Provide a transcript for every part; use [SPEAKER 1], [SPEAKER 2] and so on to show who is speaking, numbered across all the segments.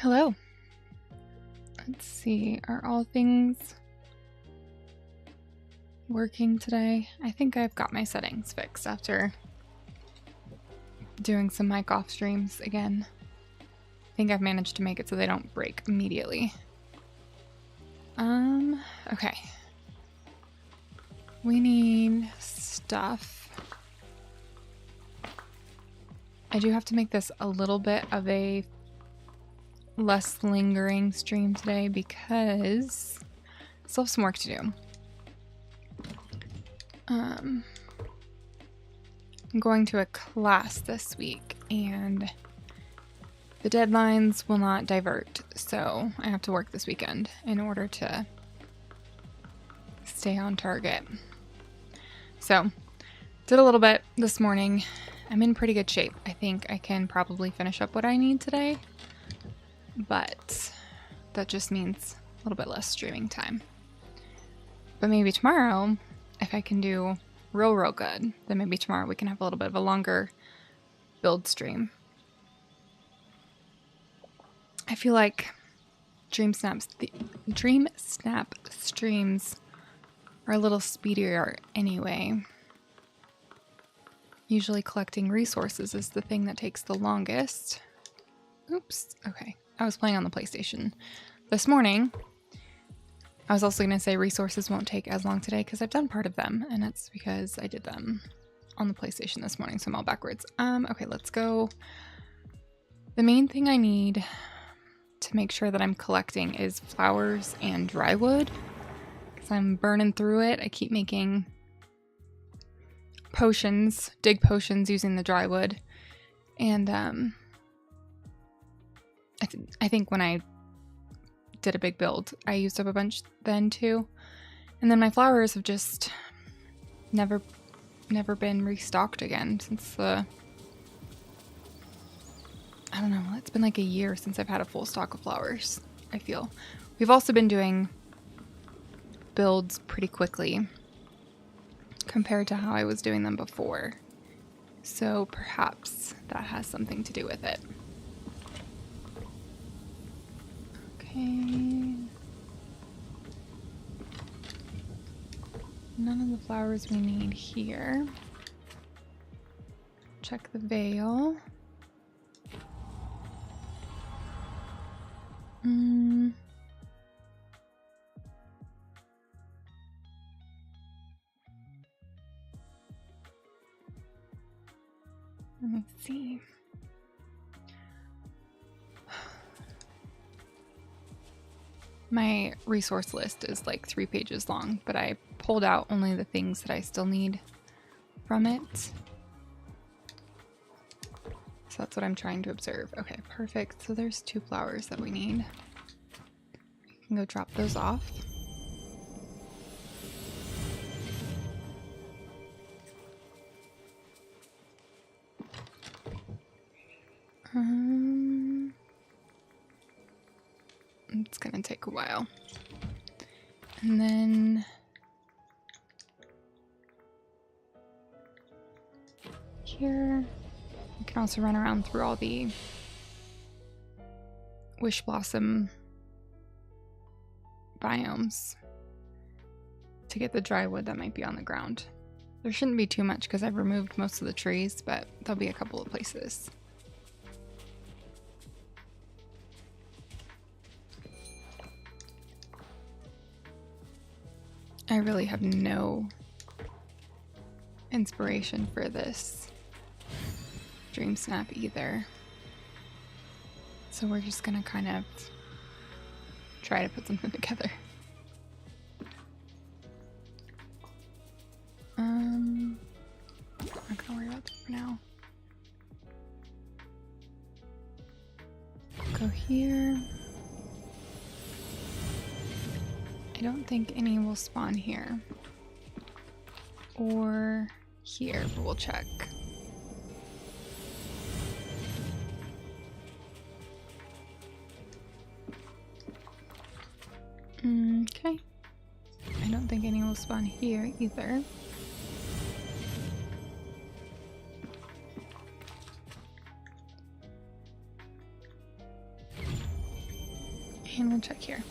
[SPEAKER 1] Hello. Let's see, are all things working today? I think I've got my settings fixed after doing some mic off streams again. I think I've managed to make it so they don't break immediately. Okay. We need stuff. I do have to make this a little bit of a less lingering stream today because I still have some work to do. I'm going to a class this week and the deadlines will not divert, so I have to work this weekend in order to stay on target. So, did a little bit this morning. I'm in pretty good shape. I think I can probably finish up what I need today, but that just means a little bit less streaming time. But maybe tomorrow, if I can do real good, then maybe tomorrow we can have a little bit of a longer build stream. I feel like DreamSnap streams are a little speedier anyway. Usually collecting resources is the thing that takes the longest. Oops, okay. I was playing on the PlayStation this morning. I was also going to say resources won't take as long today because I've done part of them, and that's because I did them on the PlayStation this morning, so I'm all backwards. Okay, let's go. The main thing I need to make sure that I'm collecting is flowers and dry wood because I'm burning through it. I keep making potions, dig potions using the dry wood, and I think when I did a big build, I used up a bunch then too, and then my flowers have just never been restocked again since the, I don't know, it's been like a year since I've had a full stock of flowers, I feel. We've also been doing builds pretty quickly compared to how I was doing them before. So perhaps that has something to do with it. Okay. None of the flowers we need here. Check the veil. Let's see. My resource list is like 3 pages long, but I pulled out only the things that I still need from it. So that's what I'm trying to observe. Okay, perfect. So there's 2 flowers that we need. We can go drop those off. It's gonna take a while. And then here, we can also run around through all the wish blossom biomes to get the dry wood that might be on the ground. There shouldn't be too much because I've removed most of the trees, but there'll be a couple of places. I really have no inspiration for this dream snap either. So we're just gonna kind of try to put something together. I'm not gonna worry about that for now. Go here. I don't think any will spawn here or here, but we'll check. Okay. I don't think any will spawn here either. And we'll check here.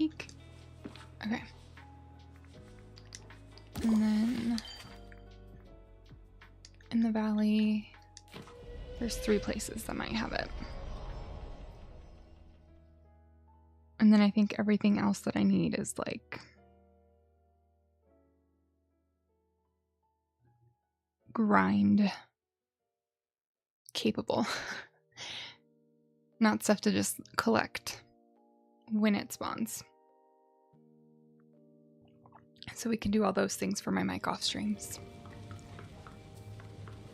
[SPEAKER 1] Eek. Okay. And then in the valley, there's 3 places that might have it. And then I think everything else that I need is like grind capable. Not stuff to just collect when it spawns. So we can do all those things for my mic off streams.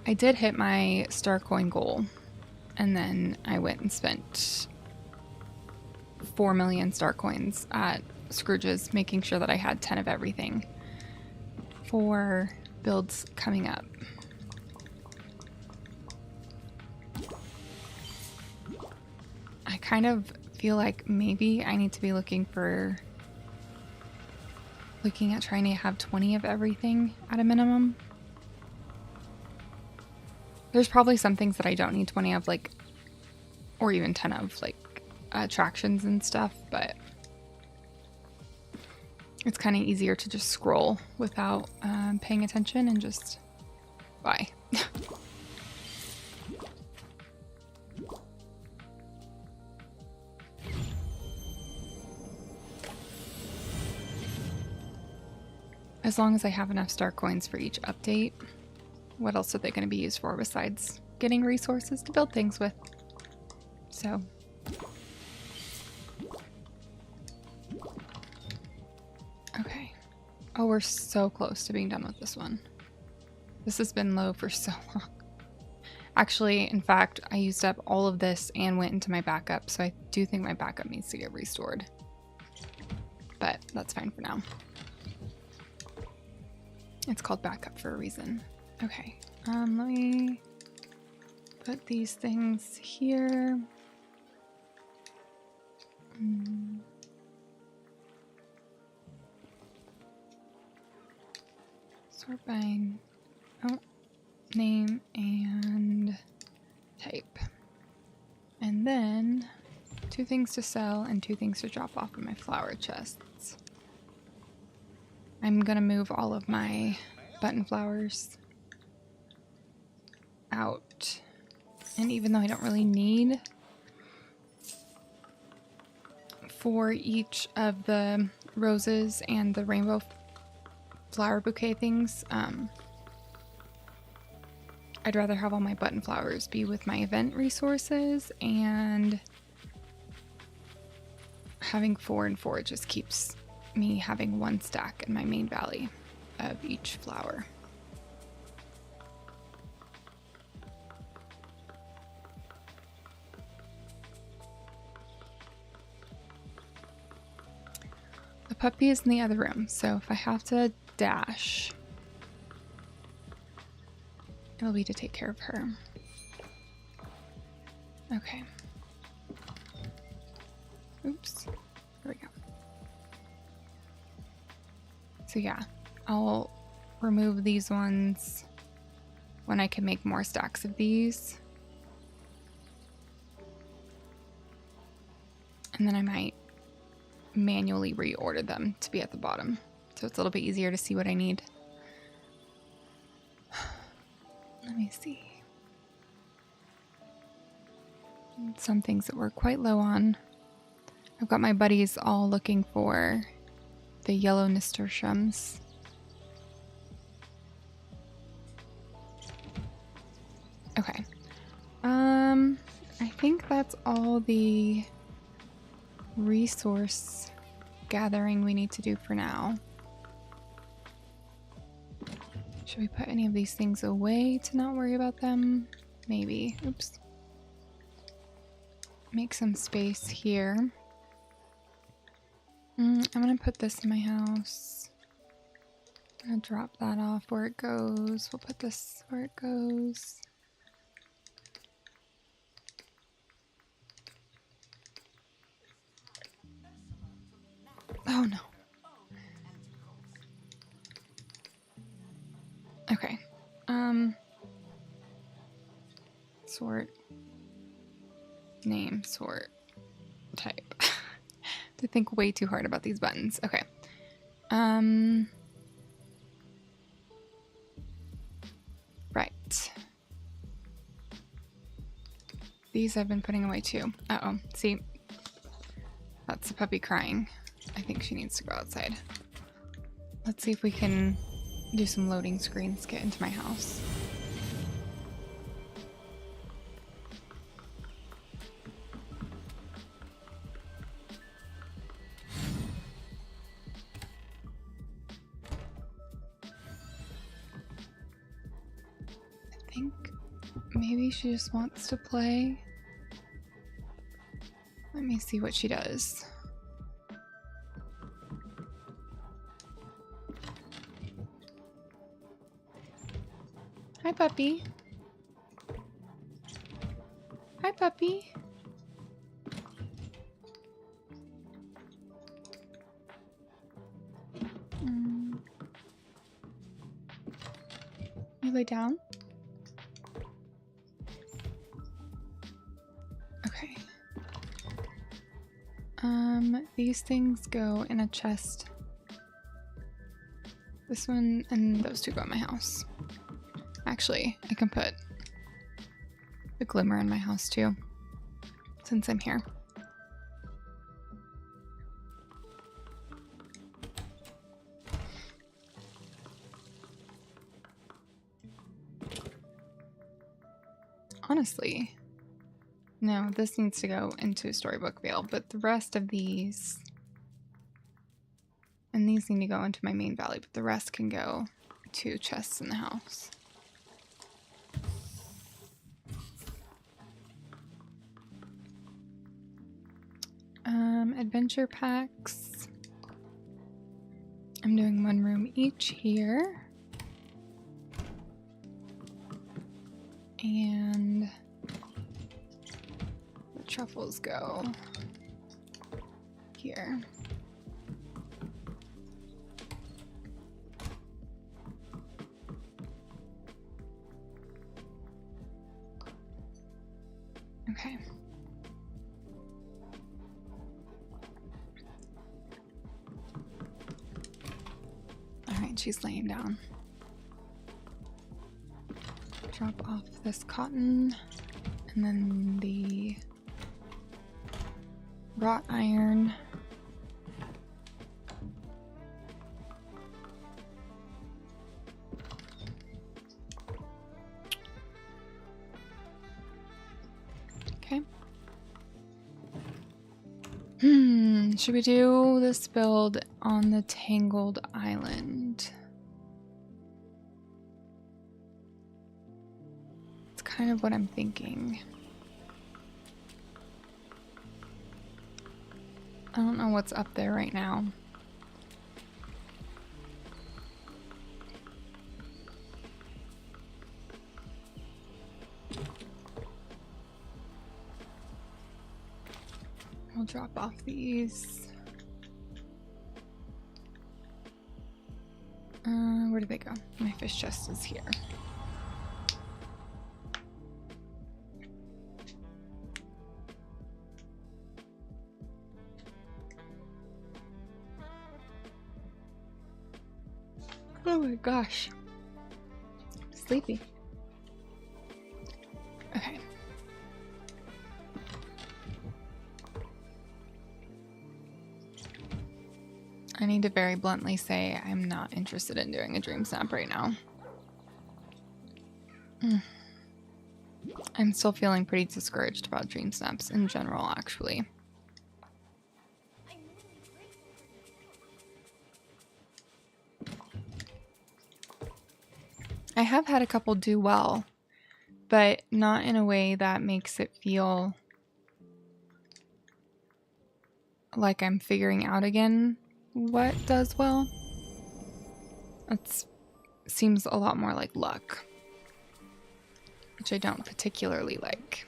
[SPEAKER 1] I did hit my star coin goal, and then I went and spent 4 million star coins at Scrooge's, making sure that I had 10 of everything for builds coming up. I kind of feel like maybe I need to be looking at trying to have 20 of everything at a minimum. There's probably some things that I don't need 20 of, like, or even 10 of, like attractions and stuff, but it's kind of easier to just scroll without paying attention and just buy. As long as I have enough star coins for each update, what else are they going to be used for besides getting resources to build things with? So okay. Oh, we're so close to being done with this one. This has been low for so long. Actually, in fact, I used up all of this and went into my backup, so I do think my backup needs to get restored. But that's fine for now. It's called backup for a reason. Okay, let me put these things here. Sort by name and type. And then 2 things to sell and 2 things to drop off in my flower chests. I'm gonna move all of my button flowers out. And even though I don't really need for each of the roses and the rainbow flower bouquet things. I'd rather have all my button flowers be with my event resources, and having 4 and 4 just keeps me having 1 stack in my main valley of each flower. The puppy is in the other room, so if I have to dash, it'll be to take care of her. Okay. Oops. There we go. So yeah, I'll remove these ones when I can make more stacks of these. And then I might manually reorder them to be at the bottom, so it's a little bit easier to see what I need. Let me see. Some things that we're quite low on. I've got my buddies all looking for the yellow nasturtiums. Okay. I think that's all the resource gathering we need to do for now. Should we put any of these things away to not worry about them? Maybe. Oops. Make some space here. I'm gonna put this in my house. I'm gonna drop that off where it goes. We'll put this where it goes. Oh no. Okay. Sort. Name, sort, type. To think way too hard about these buttons. Okay. Right. These I've been putting away too. Uh-oh. See? That's the puppy crying. I think she needs to go outside. Let's see if we can do some loading screens, get into my house. I think maybe she just wants to play. Let me see what she does. Hi, puppy. Hi, puppy. You lay down? Okay. These things go in a chest. This one and those two go in my house. Actually, I can put the glimmer in my house too, since I'm here. Honestly, no, this needs to go into Storybook Vale, but the rest of these, and these need to go into my main valley, but the rest can go to chests in the house. Adventure packs. I'm doing 1 room each here. And the truffles go here. Okay. Alright, she's laying down. Drop off this cotton and then the wrought iron. Should we do this build on the Tangled Island? It's kind of what I'm thinking. I don't know what's up there right now. We'll drop off these. Where did they go? My fish chest is here. Oh my gosh. Sleepy. Okay. I need to very bluntly say I'm not interested in doing a dream snap right now. I'm still feeling pretty discouraged about dream snaps in general, actually. I have had a couple do well, but not in a way that makes it feel like I'm figuring out again what does well. It seems a lot more like luck, which I don't particularly like.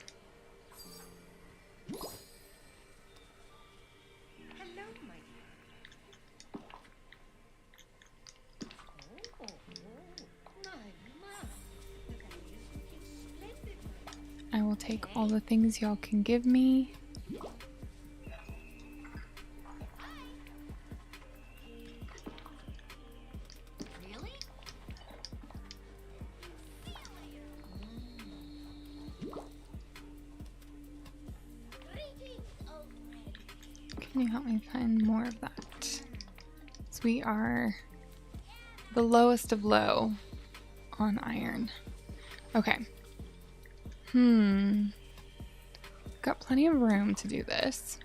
[SPEAKER 1] I will take all the things y'all can give me. Can you help me find more of that? So we are the lowest of low on iron. Okay. Got plenty of room to do this.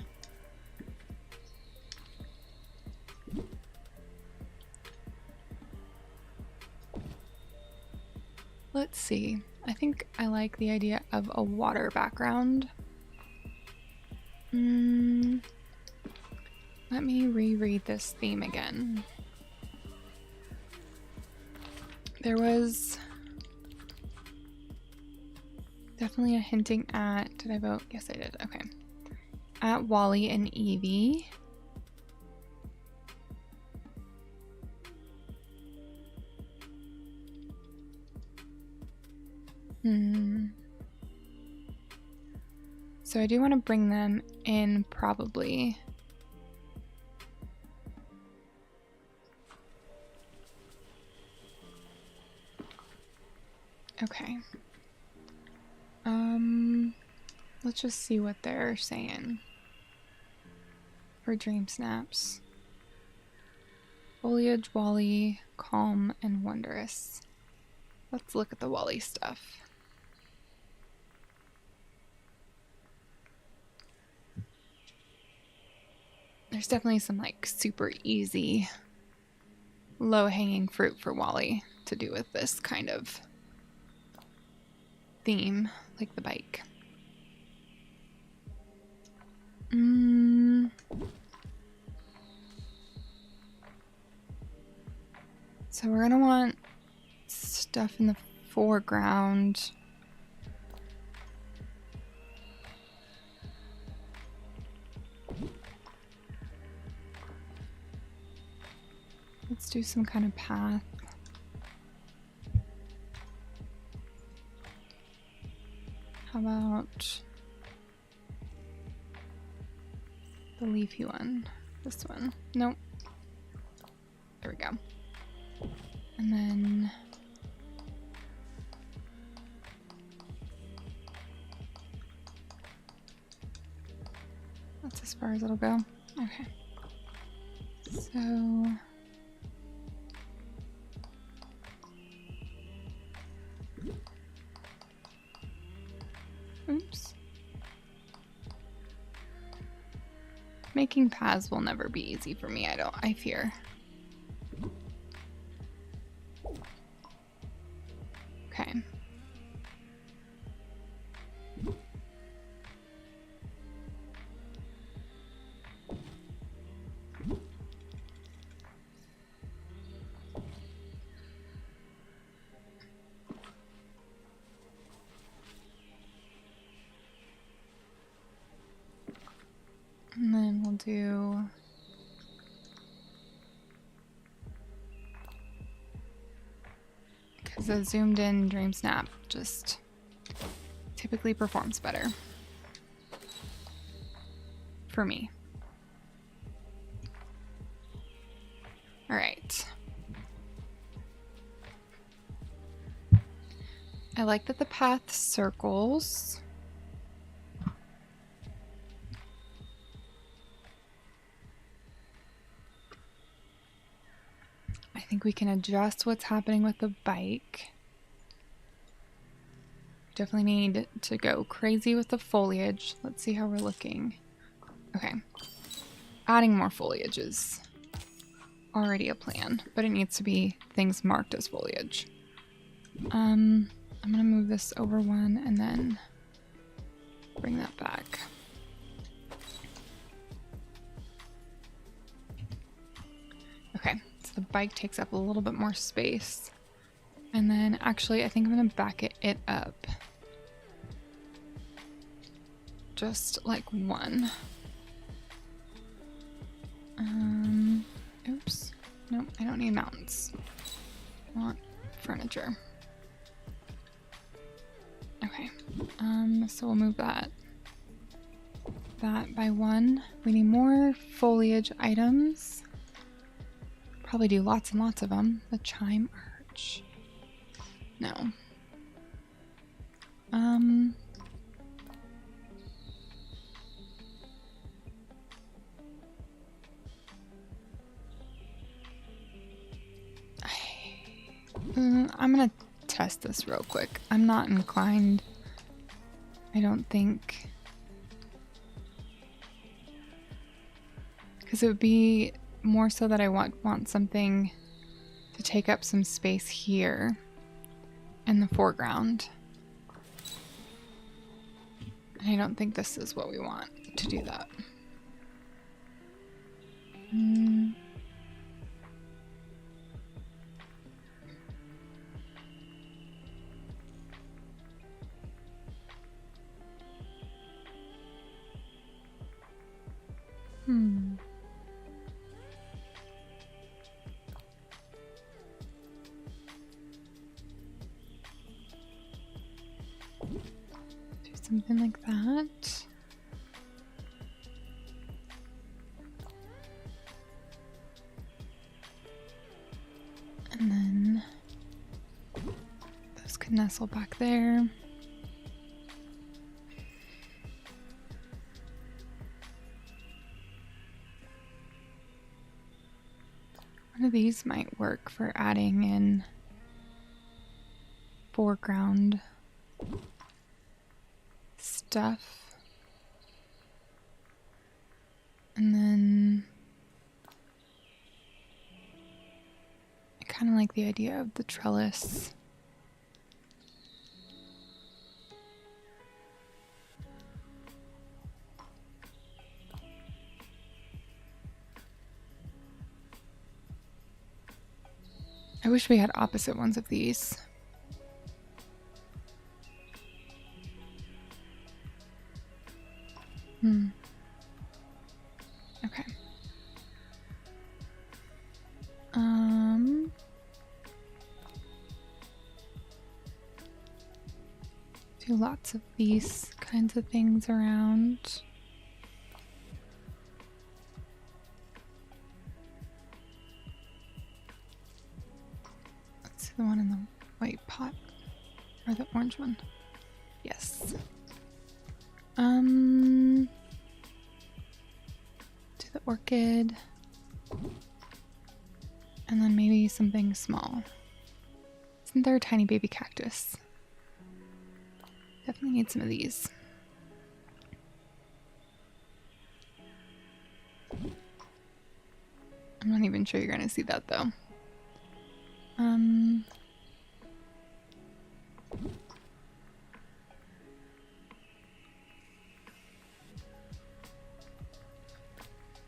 [SPEAKER 1] Let's see. I think I like the idea of a water background. Let me reread this theme again. There was definitely a hinting at, did I vote? Yes, I did. Okay. At Wally and Evie. So I do want to bring them in probably. Okay. Let's just see what they're saying for dream snaps. Foliage, Wally, calm, and wondrous. Let's look at the Wally stuff. There's definitely some like super easy, low-hanging fruit for Wally to do with this kind of theme, like the bike. So we're gonna want stuff in the foreground. Let's do some kind of path. How about the leafy one? This one? Nope. There we go. And then that's as far as it'll go. Okay. So oops. Making paths will never be easy for me, I fear. Okay. And then we'll do because a zoomed in dream snap just typically performs better for me. All right. I like that the path circles. I think we can adjust what's happening with the bike. Definitely need to go crazy with the foliage. Let's see how we're looking. Okay. Adding more foliage is already a plan, but it needs to be things marked as foliage. I'm gonna move this over one and then bring that back. Okay, so the bike takes up a little bit more space. And then actually I think I'm gonna back it up. Just like one. Oops. Nope, I don't need mountains. I want furniture. Okay. So we'll move that by one. We need more foliage items. Probably do lots and lots of them. The chime arch. No. I'm gonna test this real quick. I'm not inclined, I don't think, because it would be more so that I want something to take up some space here in the foreground. And I don't think this is what we want to do that. Do something like that. And then those could nestle back there. One of these might work for adding in foreground stuff. And then I kind of like the idea of the trellis. I wish we had opposite ones of these. Okay. Do lots of these kinds of things around. Let's see the one in the white pot. Or the orange one. Yes. Do the orchid. And then maybe something small. Isn't there a tiny baby cactus? Definitely need some of these. I'm not even sure you're gonna see that though.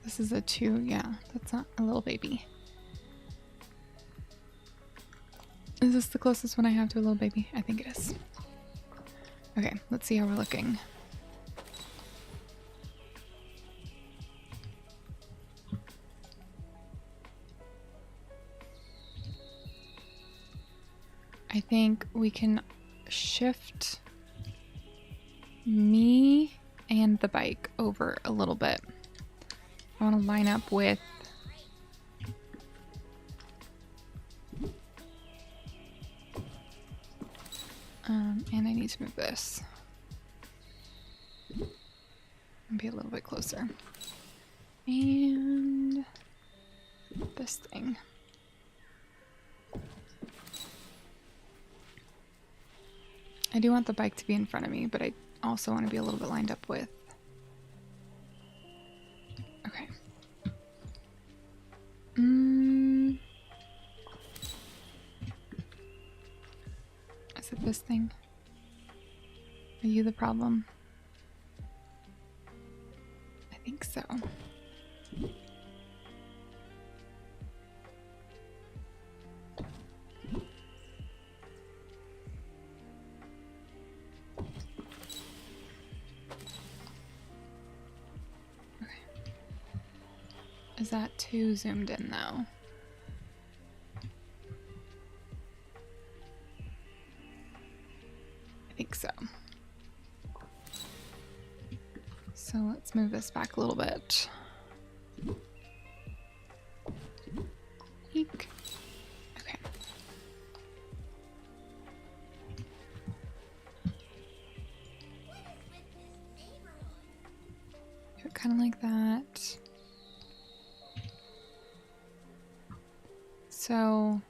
[SPEAKER 1] This is a 2, yeah, that's not a little baby. Is this the closest one I have to a little baby? I think it is. Okay, let's see how we're looking. I think we can shift me and the bike over a little bit. I want to line up with and I need to move this and be a little bit closer. And this thing. I do want the bike to be in front of me, but I also want to be a little bit lined up with. Okay. Is it this thing? Are you the problem? I think so. Is that too zoomed in though? I think so. So let's move this back a little bit. Eek. Okay. Do it kind of like that. So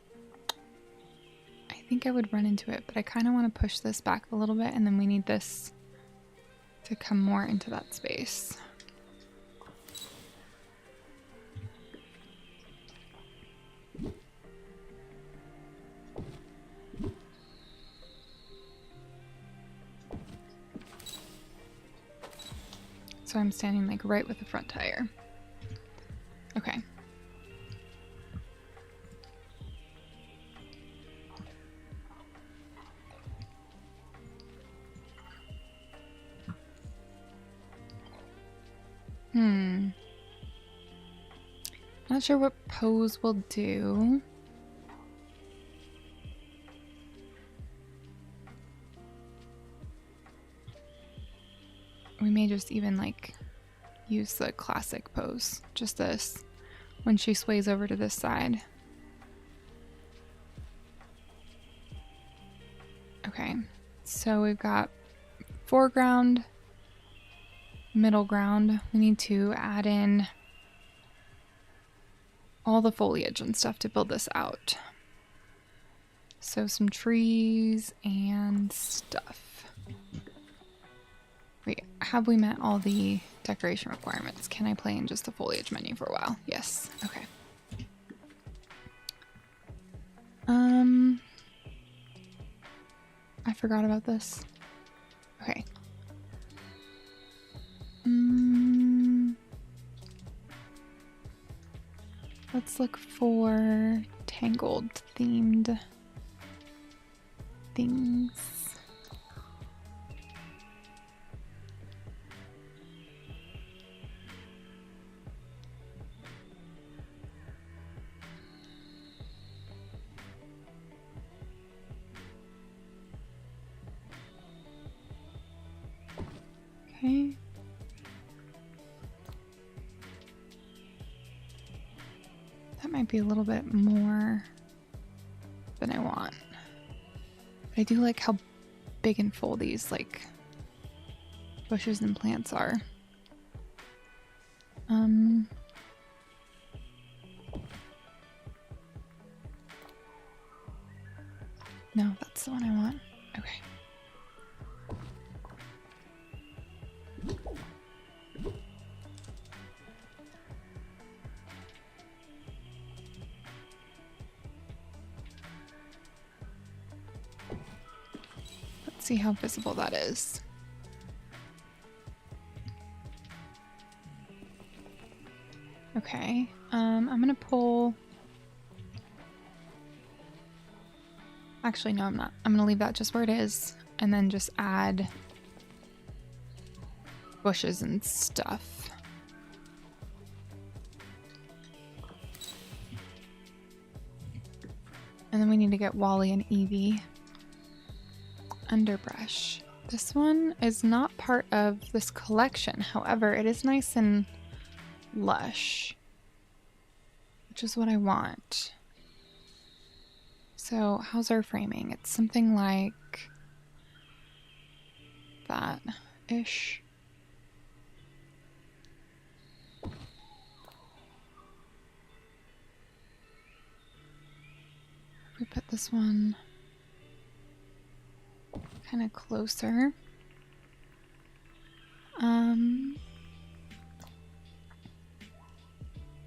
[SPEAKER 1] I think I would run into it, but I kind of want to push this back a little bit, and then we need this to come more into that space. So I'm standing like right with the front tire. Okay. Not sure what pose will do. We may just even like use the classic pose, just this, when she sways over to this side. Okay, so we've got foreground, middle ground. We need to add in all the foliage and stuff to build this out. So some trees and stuff. Wait, have we met all the decoration requirements? Can I play in just the foliage menu for a while? Yes, okay. I forgot about this. Okay. Let's look for tangled themed things. Okay. That might be a little bit more than I want. But I do like how big and full these like bushes and plants are. No, that's the one I want. Okay. Let's see how visible that is. Okay, I'm gonna pull... Actually, no, I'm not. I'm gonna leave that just where it is and then just add bushes and stuff. And then we need to get Wally and Evie. Underbrush. This one is not part of this collection. However, it is nice and lush, which is what I want. So how's our framing? It's something like that-ish. We put this one kind of closer.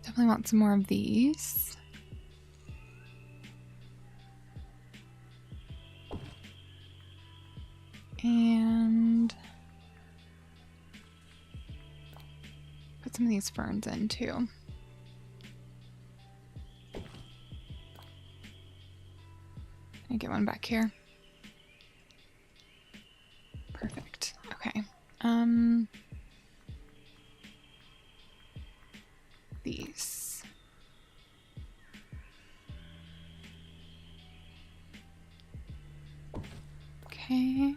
[SPEAKER 1] Definitely want some more of these. And put some of these ferns in too. Can I get one back here? Perfect. Okay. These. Okay.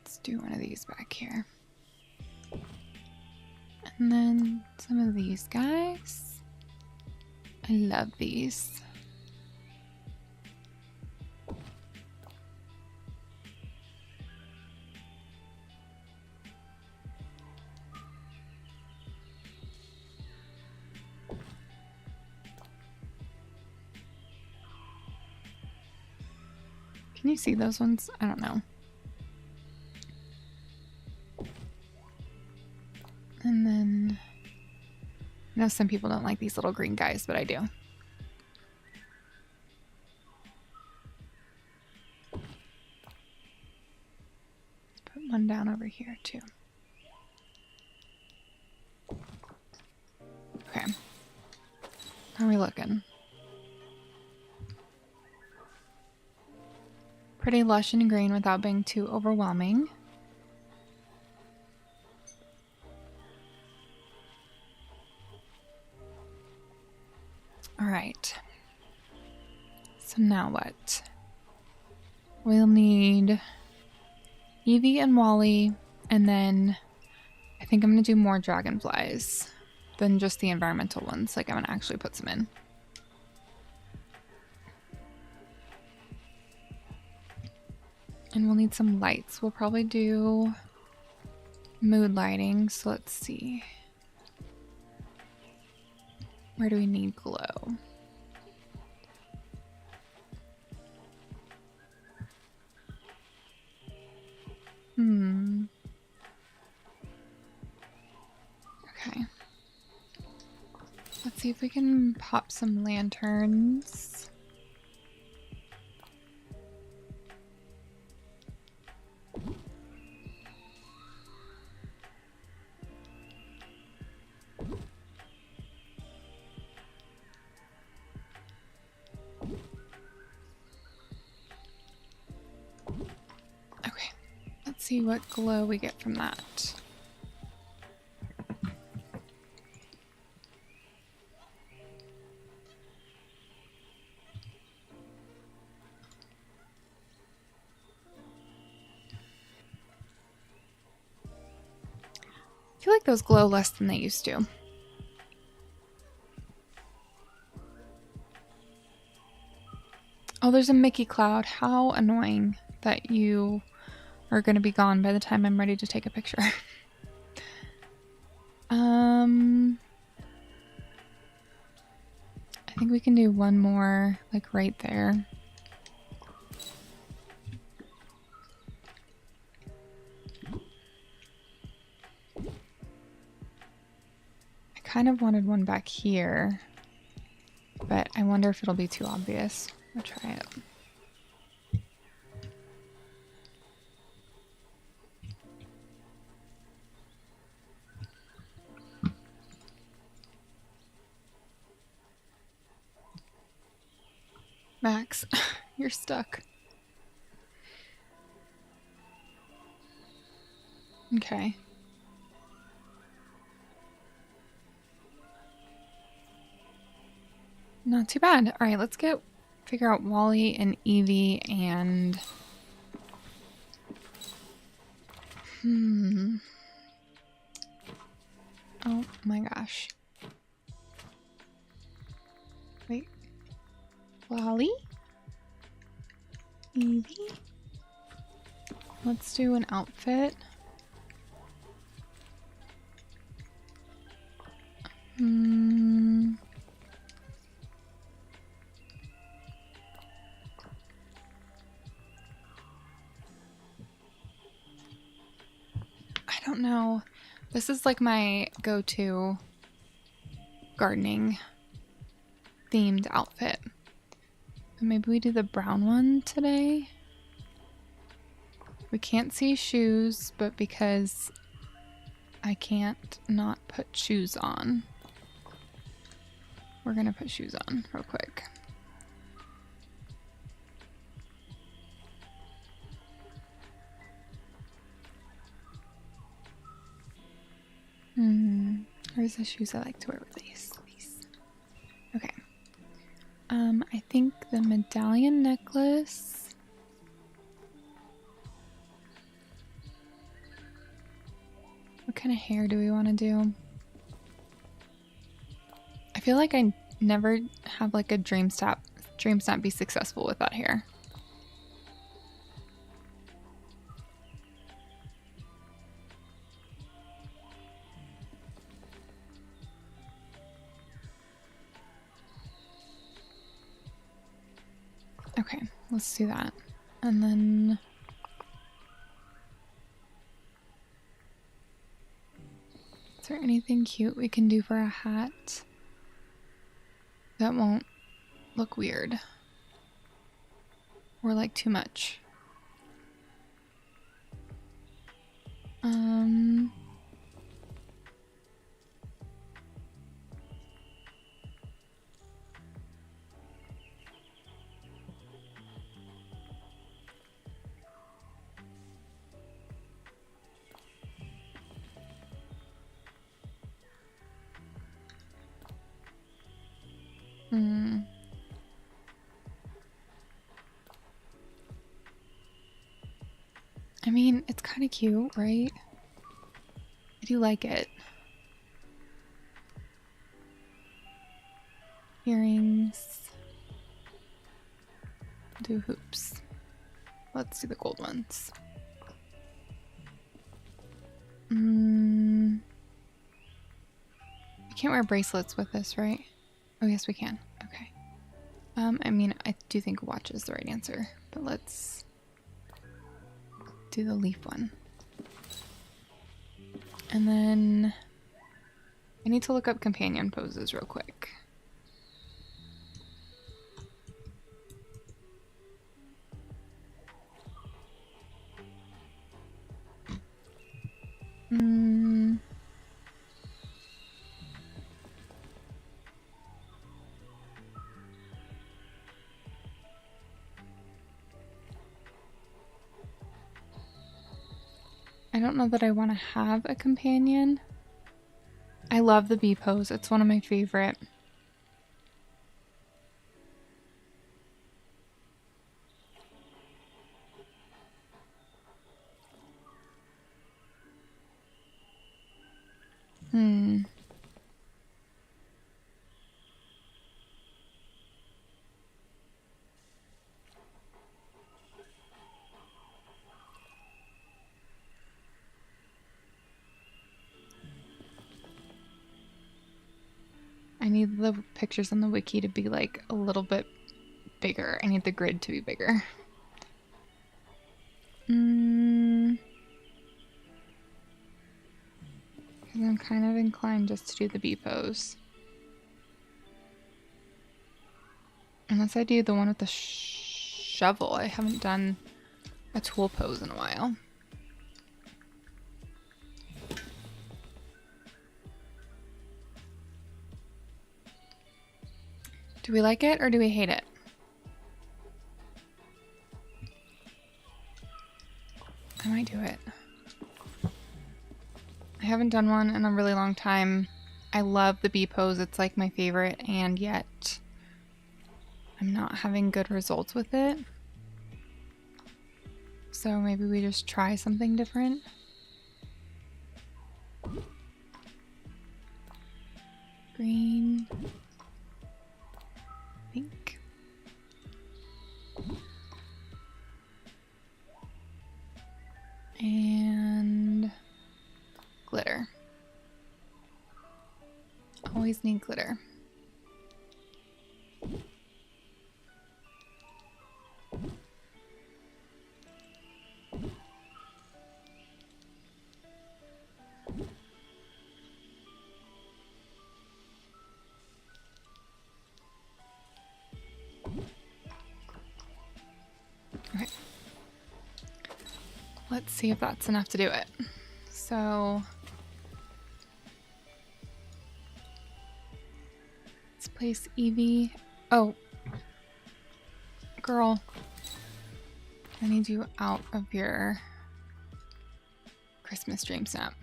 [SPEAKER 1] Let's do one of these back here. And then some of these guys. I love these. Can you see those ones? I don't know. And then I know some people don't like these little green guys, but I do. Put one down over here too. Okay. How are we looking? Pretty lush and green without being too overwhelming. All right. So now what? We'll need Evie and Wally, and then I think I'm going to do more dragonflies than just the environmental ones. Like, I'm going to actually put some in. And we'll need some lights. We'll probably do mood lighting. So let's see. Where do we need glow? Okay. Let's see if we can pop some lanterns. Okay. Let's see what glow we get from that. I feel like those glow less than they used to. Oh, there's a Mickey cloud. How annoying that you are going to be gone by the time I'm ready to take a picture. I think we can do one more, like right there. kind of wanted one back here, but I wonder if it'll be too obvious. I'll try it. Max, you're stuck. Okay. Not too bad. All right, let's figure out Wally and Evie and... Oh my gosh. Wait. Wally? Evie? Let's do an outfit. I don't know. This is like my go-to gardening themed outfit. Maybe we do the brown one today. We can't see shoes, but because I can't not put shoes on, we're gonna put shoes on real quick. Where's the shoes I like to wear with these? Okay. I think the medallion necklace. What kind of hair do we want to do? I feel like I never have like a dream snap be successful with that hair. Okay, let's do that. And then is there anything cute we can do for a hat that won't look weird or like too much? I mean, it's kind of cute, right? I do like it. Earrings. Do hoops. Let's do the gold ones. We can't wear bracelets with this, right? Oh, yes, we can. Okay. I mean, I do think a watch is the right answer, but let's do the leaf one. And then I need to look up companion poses real quick. I don't know that I want to have a companion. I love the bee pose. It's one of my favorite. I need the pictures on the wiki to be like a little bit bigger. I need the grid to be bigger. Because I'm kind of inclined just to do the bee pose. Unless I do the one with the shovel. I haven't done a tool pose in a while. Do we like it or do we hate it? I might do it. I haven't done one in a really long time. I love the bee pose. It's like my favorite, and yet I'm not having good results with it. So maybe we just try something different. Green. Pink. And glitter. Always need glitter. Okay. Let's see if that's enough to do it. So let's place Evie. Oh, girl, I need you out of your Christmas dream snap.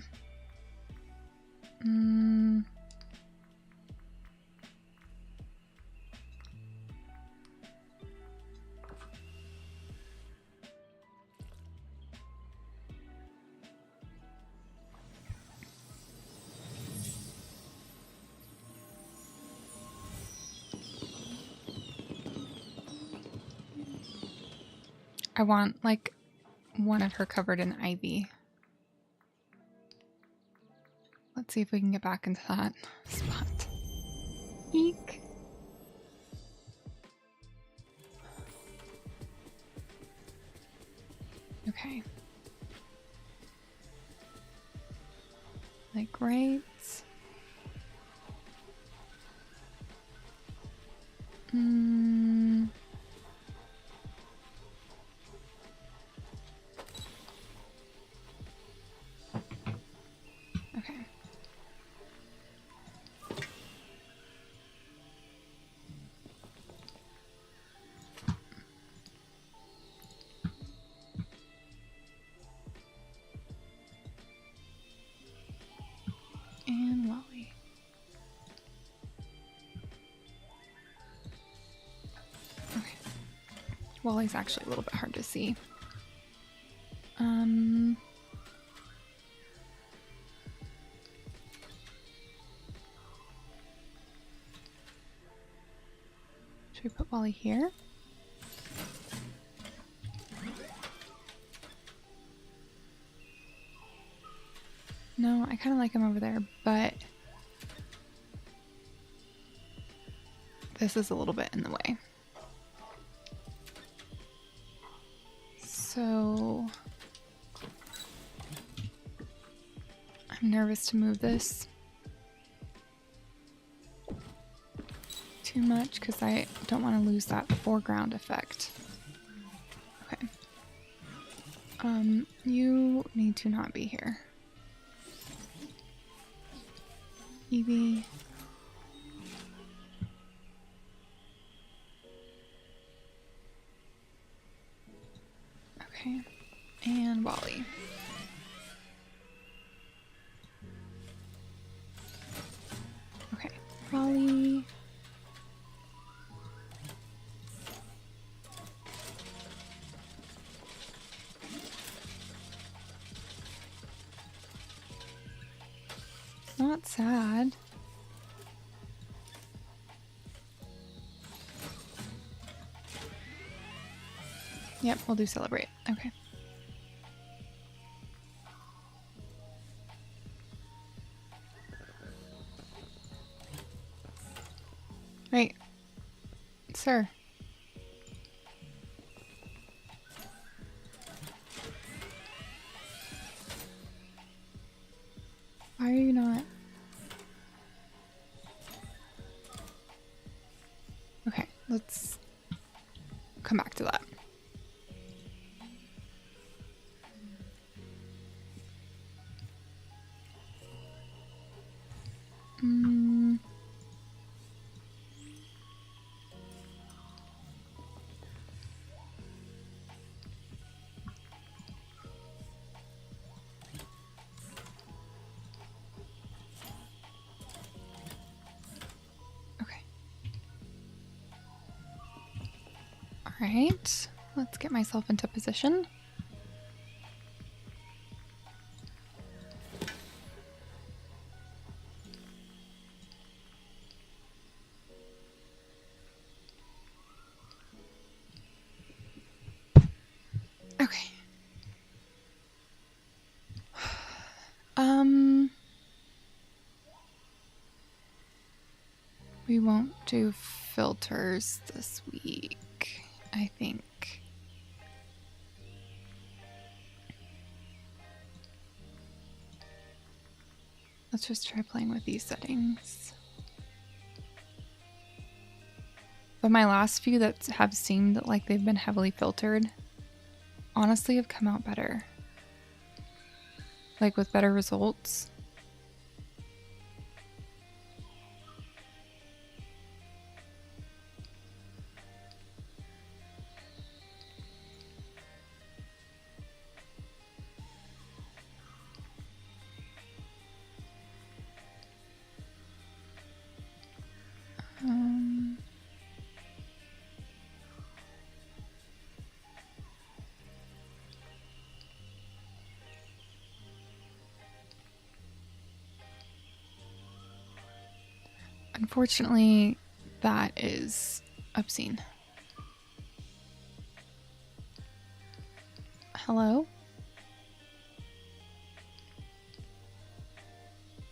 [SPEAKER 1] I want like one of her covered in ivy. Let's see if we can get back into that spot. Eek. Okay. Like right. Okay. And Wally. Okay. Wally's actually a little bit hard to see. Should we put Wally here? No, I kind of like him over there, but this is a little bit in the way. So I'm nervous to move this too much because I don't want to lose that foreground effect. Okay. You need to not be here. Evie. Okay. And Wally. Okay. Wally. Not sad. Yep, we'll do celebrate. Okay. Right. Sir. Why are you not? Okay, let's come back to that. Alright, let's get myself into position. Okay. We won't do filters this week, I think. Let's just try playing with these settings. But my last few that have seemed like they've been heavily filtered, honestly have come out better. Like with better results. Unfortunately, that is obscene. Hello?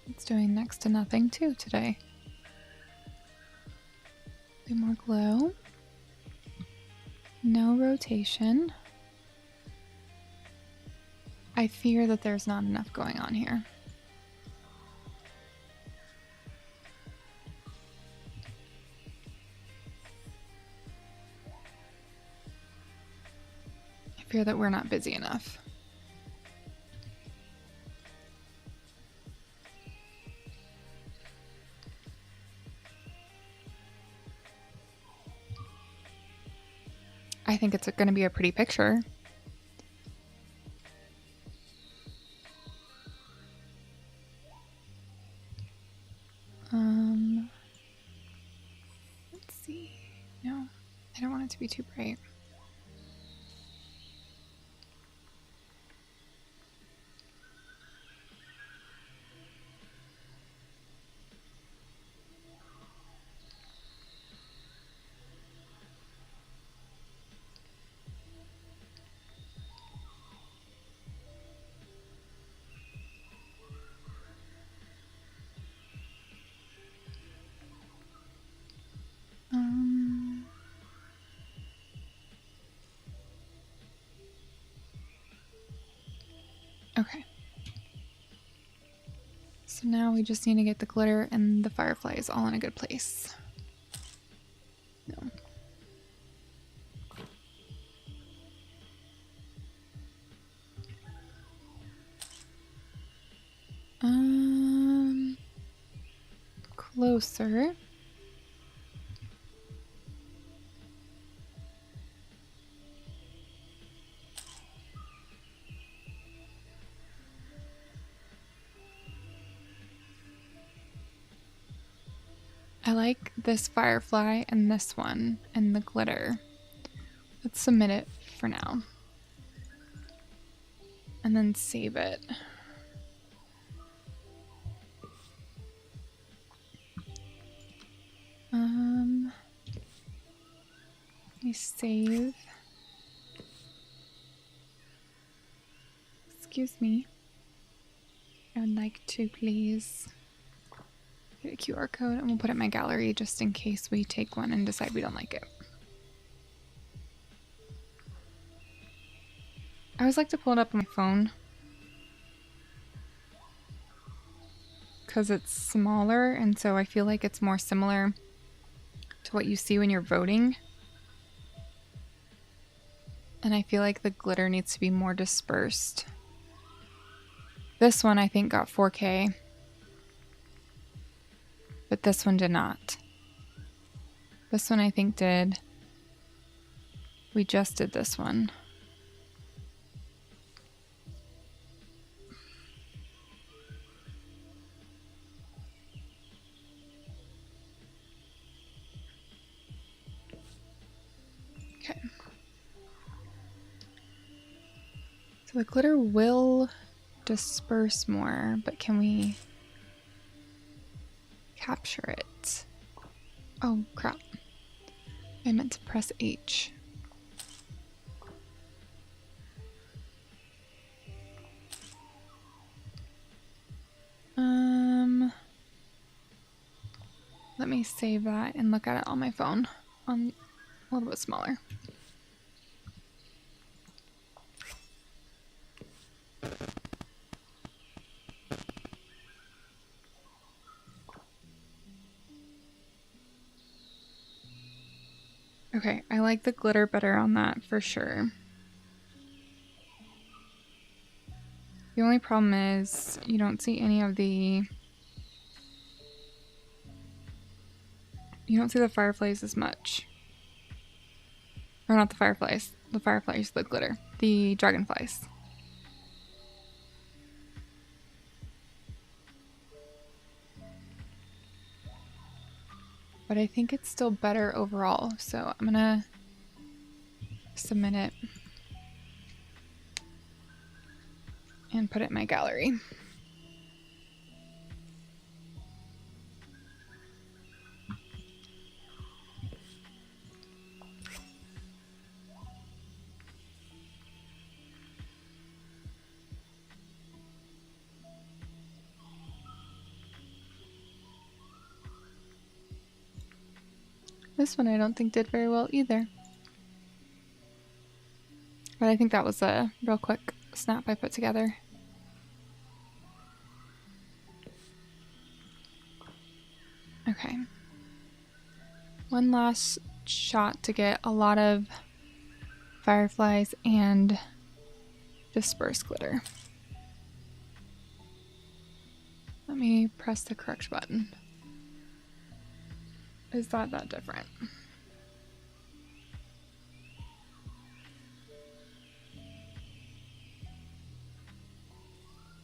[SPEAKER 1] It's doing next to nothing too today. A more glow. No rotation. I fear that there's not enough going on here. I fear that we're not busy enough. I think it's going to be a pretty picture. Let's see. No, I don't want it to be too bright. Okay. So now we just need to get the glitter and the fireflies all in a good place. No. Closer. I like this firefly and this one and the glitter. Let's submit it for now. And then save it. Let me save. Excuse me. I would like to please get a QR code and we'll put it in my gallery just in case we take one and decide we don't like it. I always like to pull it up on my phone. because it's smaller, and so I feel like it's more similar to what you see when you're voting. And I feel like the glitter needs to be more dispersed. This one I think got 4K, but this one did not. This one I think did. We just did this one. Okay. So the glitter will disperse more, but can we capture it? Oh crap. I meant to press H. Let me save that and look at it on my phone on a little bit smaller. Okay, I like the glitter better on that for sure. The only problem is you don't see any of the... You don't see the fireflies as much. Or not the fireflies. The fireflies, the glitter. The dragonflies. But I think it's still better overall, so I'm gonna submit it and put it in my gallery. This one I don't think did very well either. But I think that was a real quick snap I put together. Okay. One last shot to get a lot of fireflies and disperse glitter. Let me press the correct button. Is that different?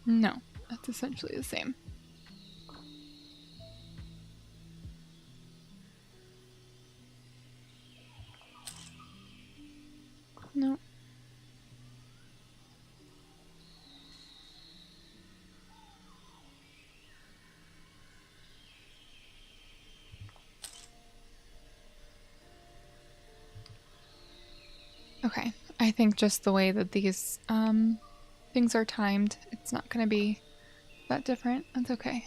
[SPEAKER 1] No, that's essentially the same. No. Okay, I think just the way that these things are timed, it's not going to be that different. That's okay.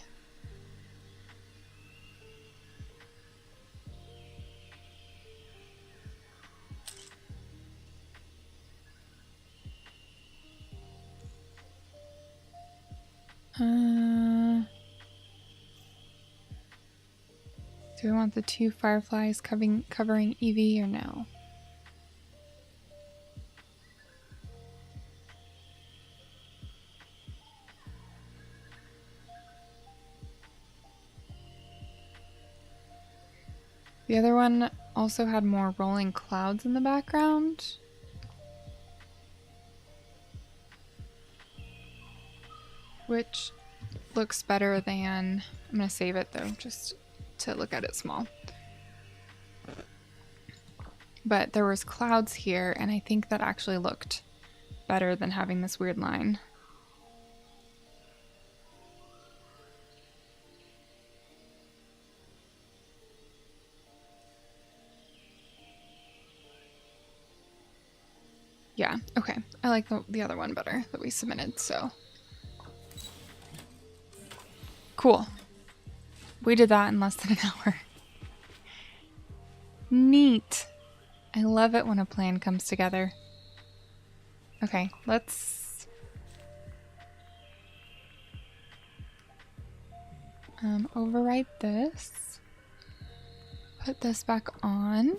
[SPEAKER 1] Do we want the two fireflies covering Evie or no? The other one also had more rolling clouds in the background. Which looks better than... I'm going to save it though, just to look at it small. But there was clouds here, and I think that actually looked better than having this weird line. Yeah, okay. I like the other one better that we submitted, so. Cool. We did that in less than an hour. Neat. I love it when a plan comes together. Okay, let's... Override this. Put this back on.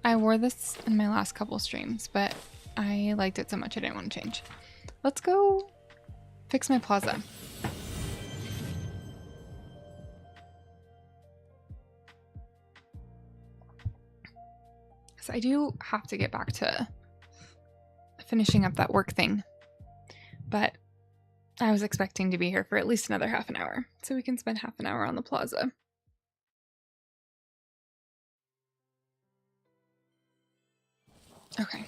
[SPEAKER 1] I wore this in my last couple streams, but I liked it so much I didn't want to change. Let's go fix my plaza. So I do have to get back to finishing up that work thing, but I was expecting to be here for at least another half an hour, so we can spend half an hour on the plaza. Okay.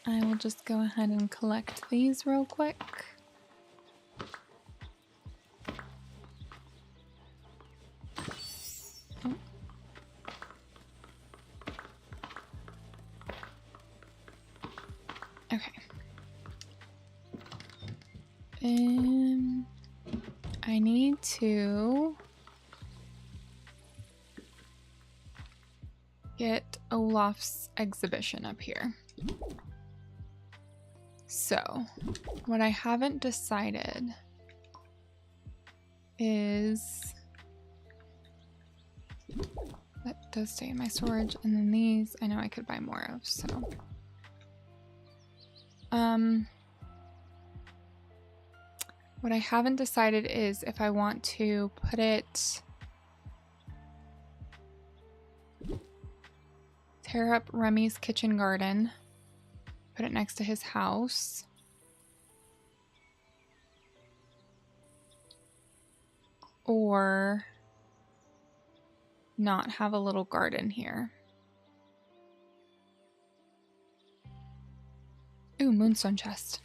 [SPEAKER 1] I will just go ahead and collect these real quick. Oh. Okay. I need to get Olaf's exhibition up here. So, what I haven't decided is that does stay in my storage, and then these I know I could buy more of, so what I haven't decided is if I want to put it, tear up Remy's kitchen garden, put it next to his house, or not have a little garden here. Ooh, moonstone chest.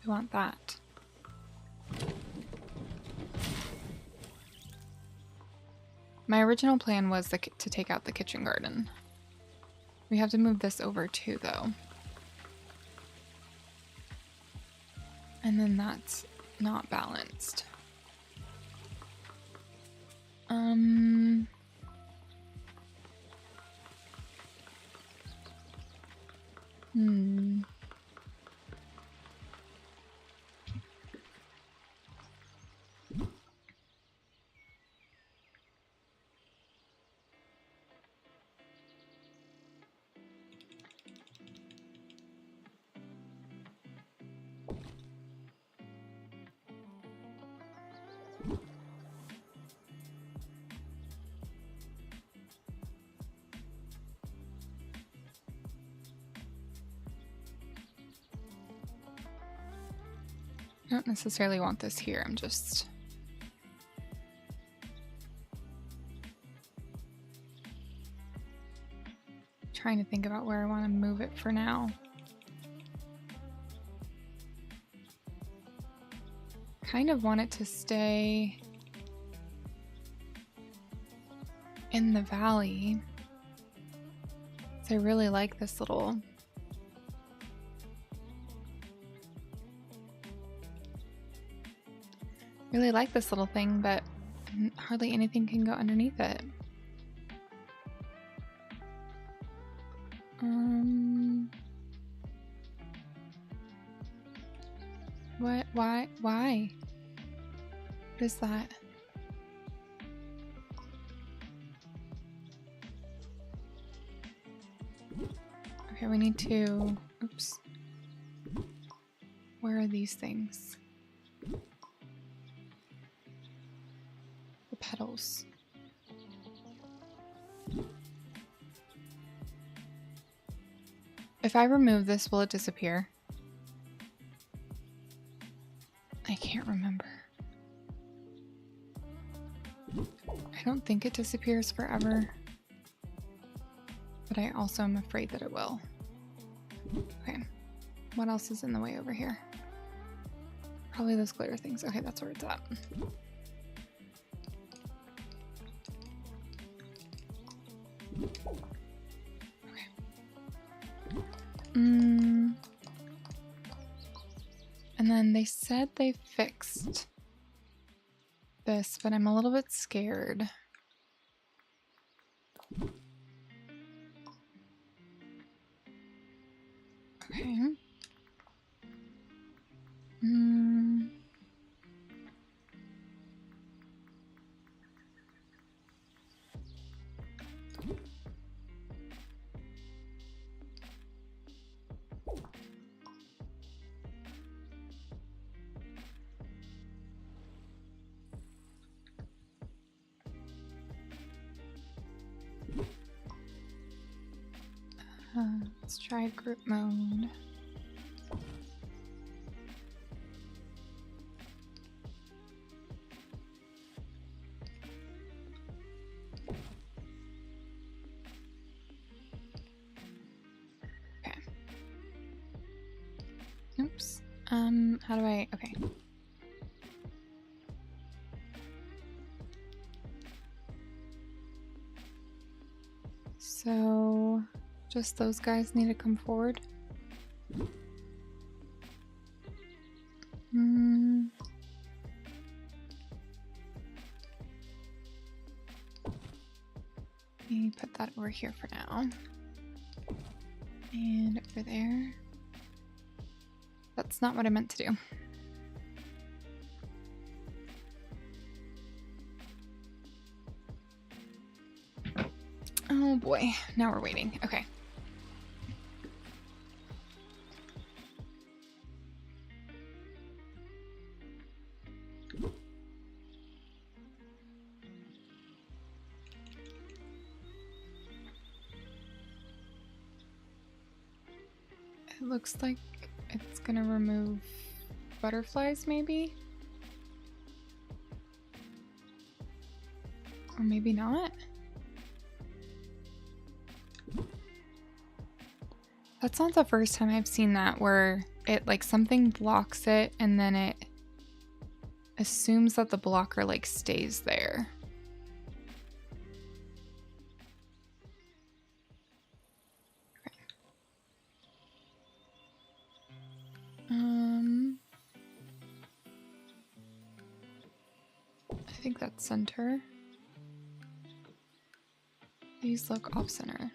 [SPEAKER 1] We want that. My original plan was to take out the kitchen garden. We have to move this over too, though. And then that's not balanced. I don't necessarily want this here, I'm just trying to think about where I want to move it for now. Kind of want it to stay in the valley. So I really like this little thing, but hardly anything can go underneath it. What? Why? What is that? Okay, we need to, oops. Where are these things? The petals. If I remove this, will it disappear? I can't remember. I don't think it disappears forever, but I also am afraid that it will. Okay, what else is in the way over here? Probably those glitter things. Okay, that's where it's at. Okay. And then they said they fixed this, but I'm a little bit scared. Okay. Hmm. Let's try group mode. Okay. Oops. How do I... Okay. So, just those guys need to come forward. Let me put that over here for now. And over there. That's not what I meant to do. Oh boy, now we're waiting. Okay. It looks like it's gonna remove butterflies, maybe? Or maybe not? That's not the first time I've seen that, where it, like, something blocks it and then it assumes that the blocker, like, stays there. I think that's center. These look off center.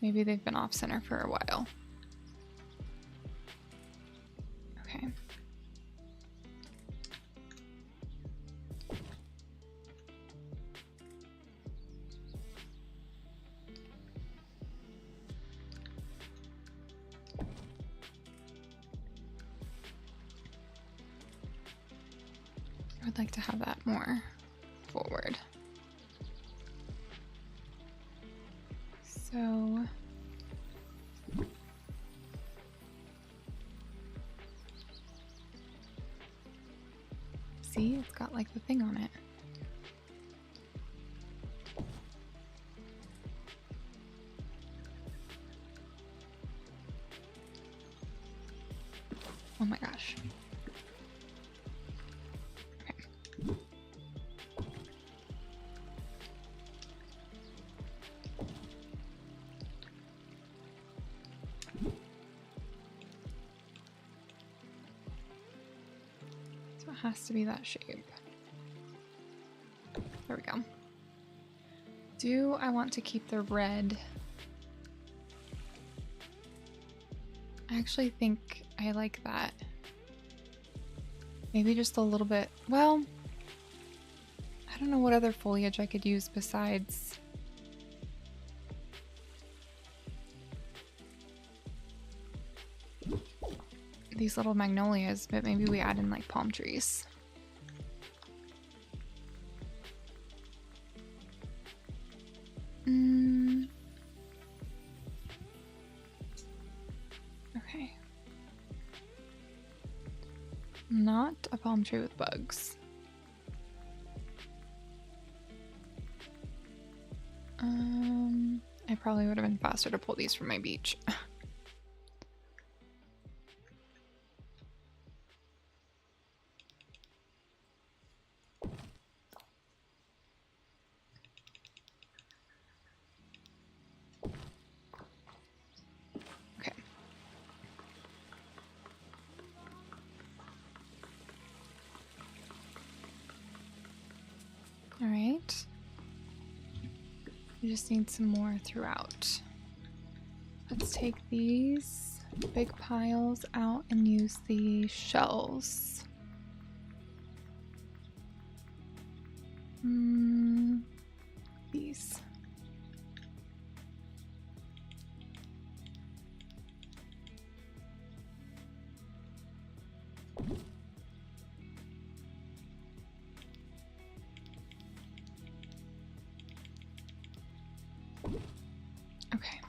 [SPEAKER 1] Maybe they've been off center for a while. Okay. I would like to have that more forward. So see, it's got like the thing on it. Oh my gosh. Has to be that shape. There we go. Do I want to keep the red? I actually think I like that. Maybe just a little bit. Well, I don't know what other foliage I could use besides these little magnolias, but maybe we add in like palm trees. Okay. Not a palm tree with bugs. It probably would have been faster to pull these from my beach. Alright. We just need some more throughout. Let's take these big piles out and use the shells. These. Okay.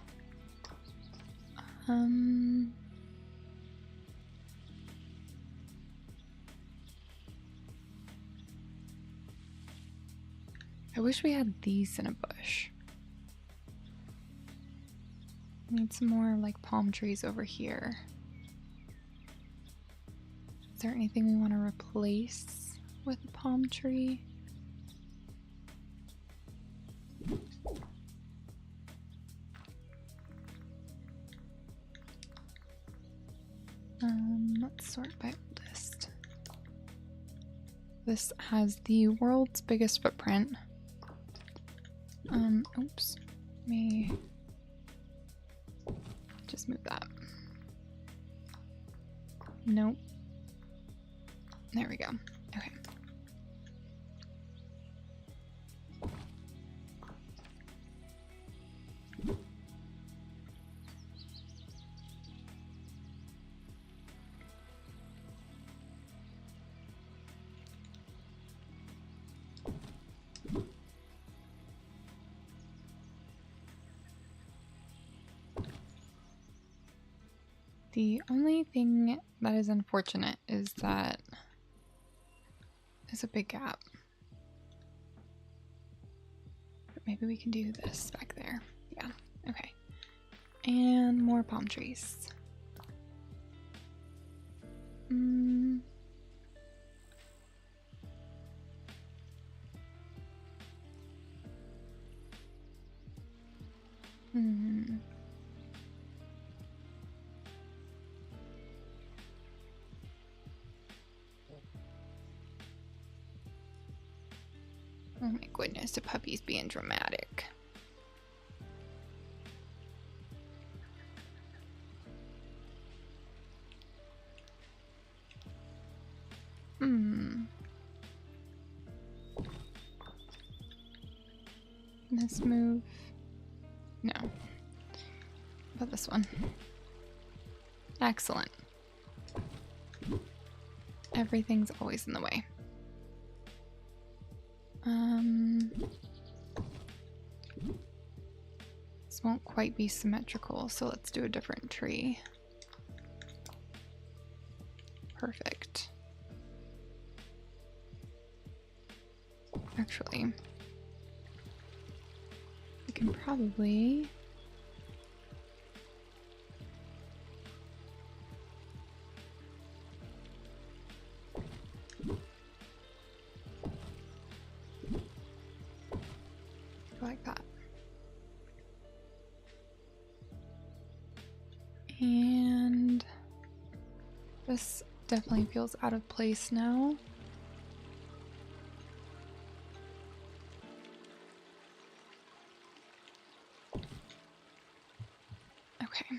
[SPEAKER 1] I wish we had these in a bush. Need some more like palm trees over here. Is there anything we want to replace with a palm tree? Let's sort by oldest. This has the world's biggest footprint. Oops. Let me just move that. Nope. There we go. Okay. The only thing that is unfortunate is that there's a big gap. But maybe we can do this back there. Yeah, okay. And more palm trees. Oh my goodness, the puppy's being dramatic. This move. No. How about this one? Excellent. Everything's always in the way. This won't quite be symmetrical, so let's do a different tree. Perfect. Actually, we can probably go like that. And this definitely feels out of place now. Okay.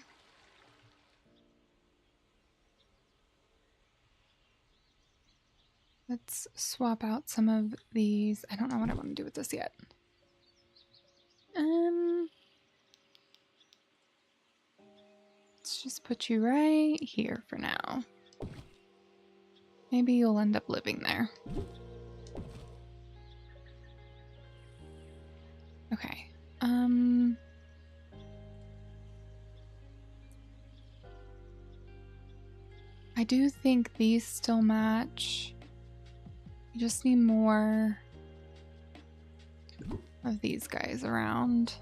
[SPEAKER 1] Let's swap out some of these. I don't know what I want to do with this yet. Let's just put you right here for now. Maybe you'll end up living there. Okay. I do think these still match. You just need more of these guys around.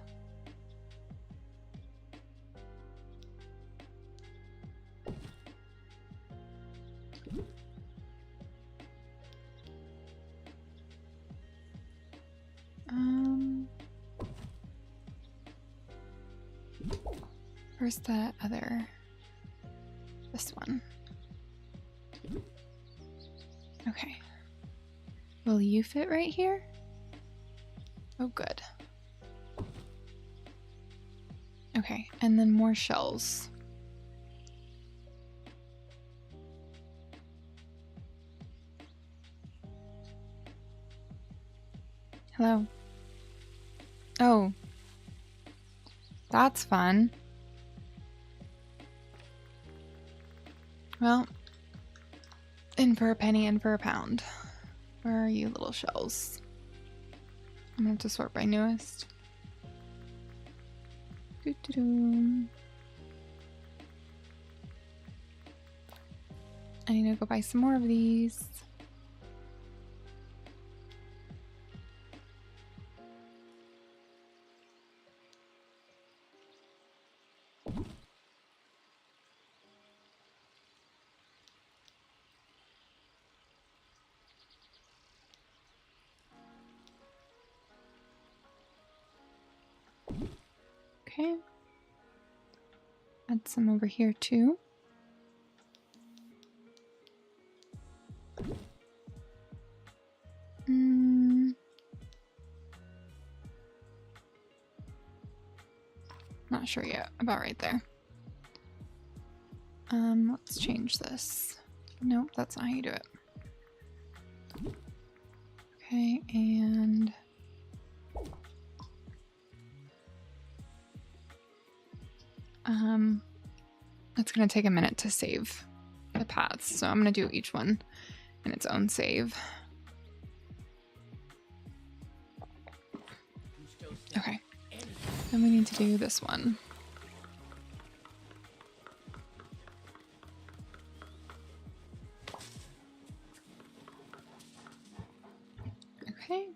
[SPEAKER 1] Where's the other? This one. Okay. Will you fit right here? Oh, good. Okay, and then more shells. Hello. Oh. That's fun. Well, in for a penny, in for a pound. Where are you, little shells? I'm gonna have to sort by newest. Doo-doo-doo. I need to go buy some more of these. Okay. Add some over here too. Not sure yet. About right there. Let's change this. Nope, that's not how you do it. Okay, and it's gonna take a minute to save the paths, so I'm gonna do each one in its own save. Okay, then we need to do this one. Okay,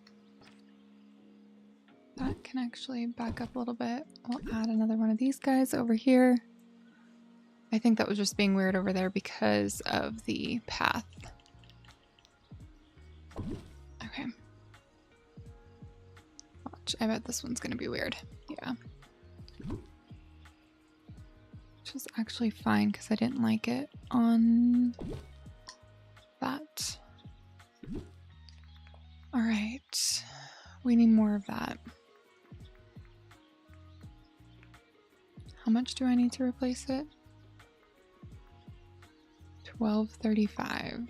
[SPEAKER 1] that can actually back up a little bit. We'll add another one of these guys over here. I think that was just being weird over there because of the path. Okay. Watch, I bet this one's gonna be weird. Yeah. Which is actually fine because I didn't like it on that. Alright. We need more of that. How much do I need to replace it? 1235.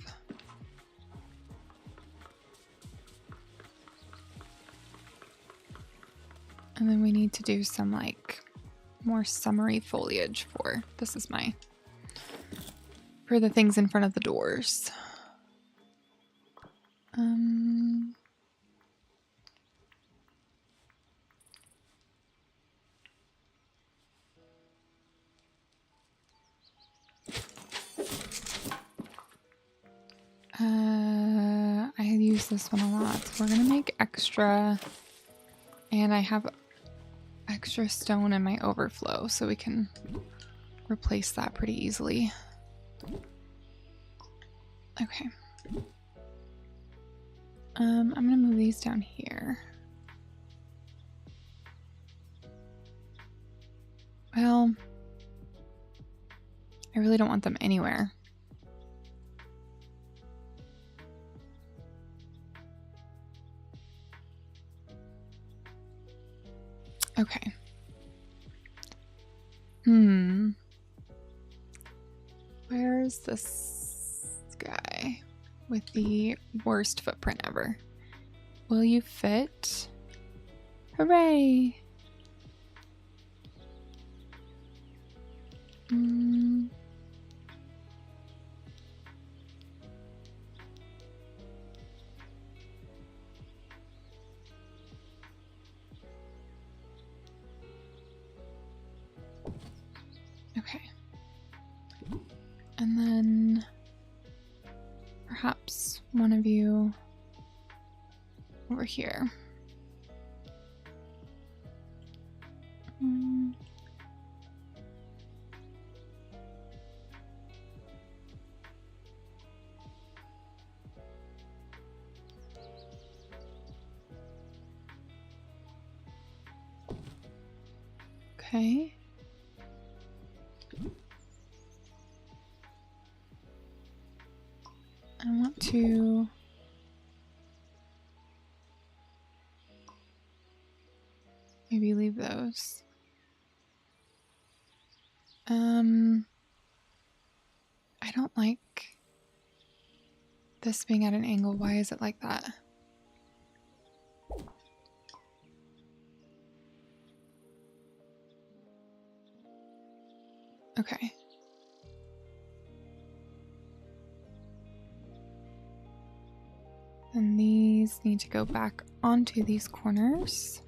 [SPEAKER 1] And then we need to do some like more summery foliage for this is my for the things in front of the doors. I use this one a lot, so we're gonna make extra, and I have extra stone in my overflow, so we can replace that pretty easily. Okay. I'm gonna move these down here. Well, I really don't want them anywhere. Okay. Where's this guy with the worst footprint ever? Will you fit? Hooray! Okay. And then perhaps one of you over here. Okay. I want to maybe leave those. I don't like this being at an angle. Why is it like that? Okay. And these need to go back onto these corners.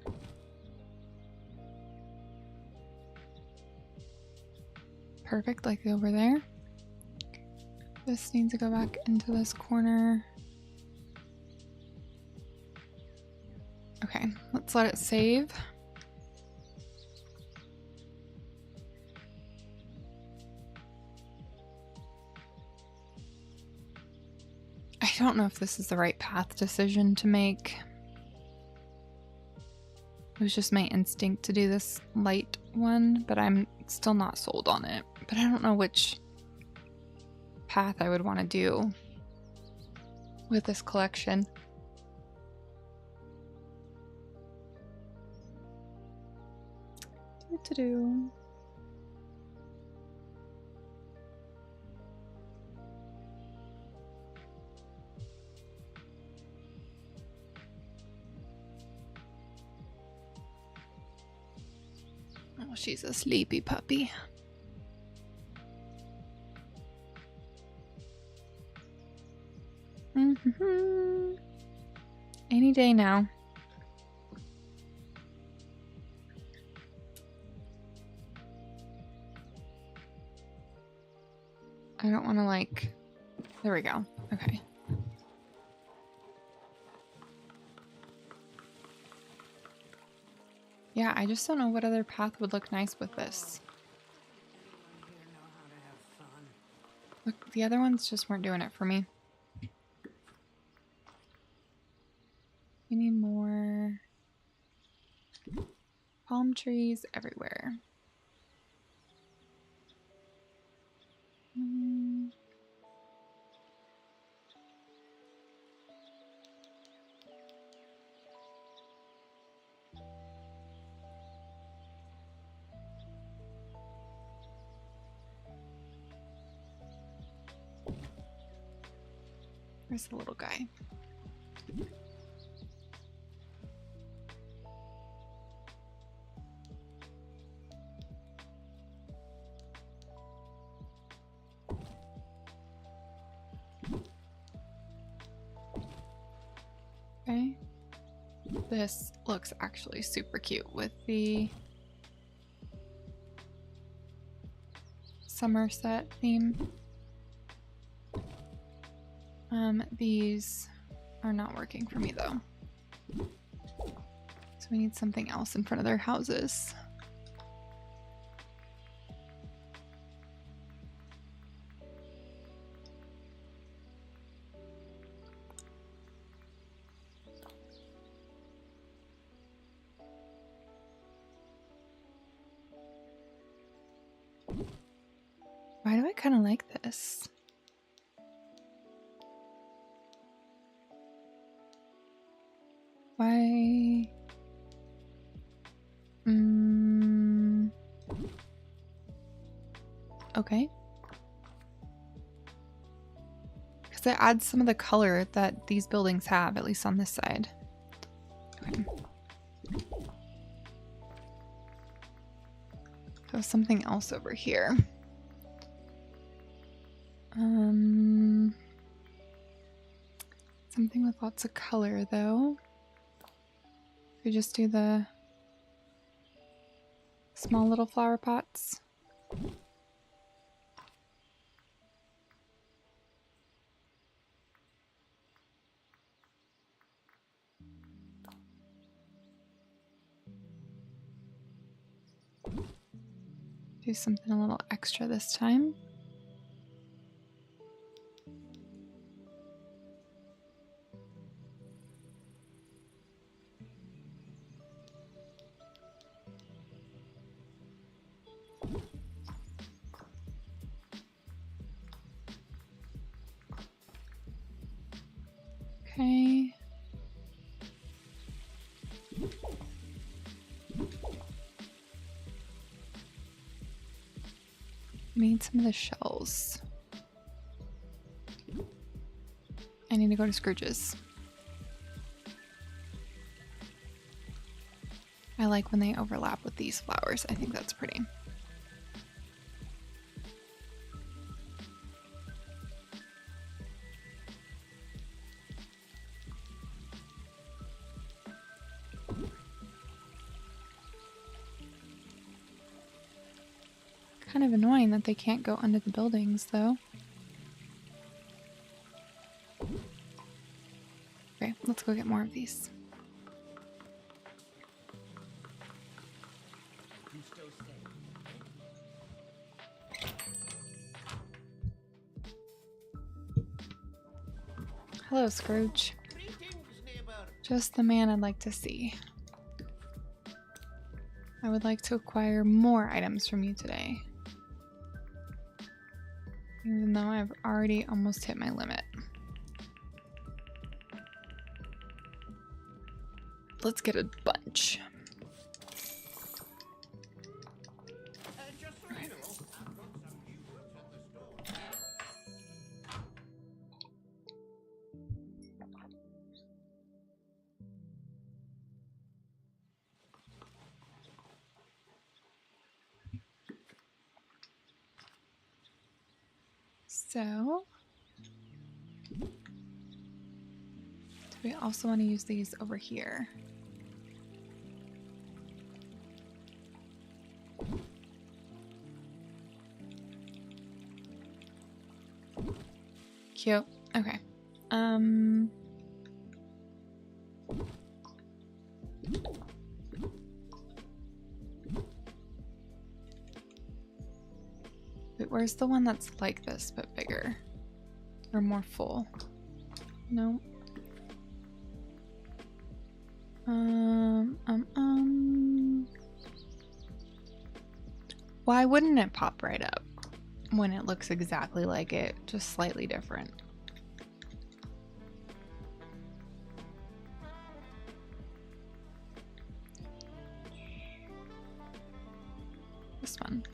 [SPEAKER 1] Perfect, like over there. This needs to go back into this corner. Okay, let's let it save. I don't know if this is the right path decision to make. It was just my instinct to do this light one, but I'm still not sold on it. But I don't know which path I would want to do with this collection. What to do? Oh, she's a sleepy puppy. Any day now. I don't want to like... There we go. Okay. Yeah, I just don't know what other path would look nice with this. Look, the other ones just weren't doing it for me. We need more palm trees everywhere. Where's the little guy? Okay. This looks actually super cute with the Somerset theme. These are not working for me though. So we need something else in front of their houses. Why do I kind of like this? Why? Okay. Because it adds some of the color that these buildings have, at least on this side. Okay. So something else over here. Something with lots of color though. We just do the small little flower pots. Do something a little extra this time. Okay. made some of the shells. I need to go to Scrooge's. I like when they overlap with these flowers. I think that's pretty. Kind of annoying that they can't go under the buildings, though. Okay, let's go get more of these. Hello, Scrooge. Just the man I'd like to see. I would like to acquire more items from you today. Even though I've already almost hit my limit. Let's get a bunch. So, do we also want to use these over here? Cute. Okay. Wait, where's the one that's like this but bigger? Or more full? No. Why wouldn't it pop right up when it looks exactly like it, just slightly different? This one.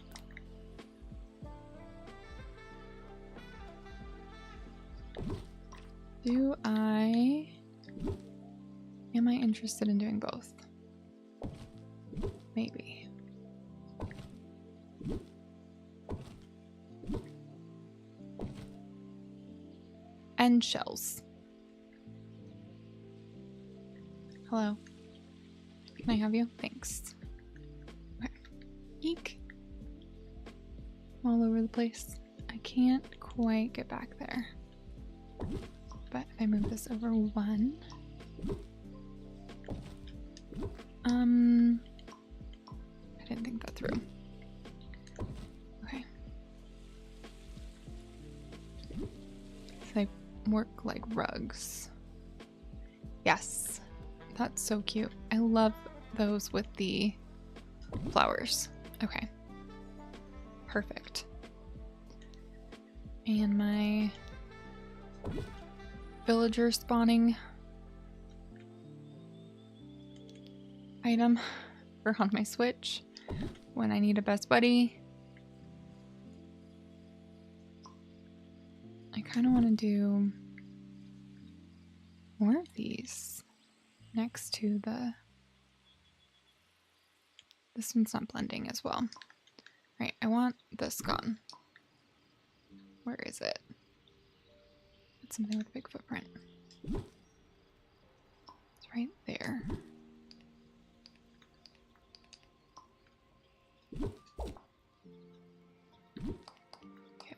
[SPEAKER 1] Am I interested in doing both? Maybe. And shells. Hello. Can I have you? Thanks. Okay. Eek. All over the place. I can't quite get back there. But if I move this over one. I didn't think that through. Okay. So they work like rugs. Yes. That's so cute. I love those with the flowers. Okay. Perfect. And my villager spawning item for on my Switch when I need a best buddy. I kind of want to do more of these next to the... This one's not blending as well. Right, I want this gone. Where is it? It's something with a big footprint. It's right there. Okay.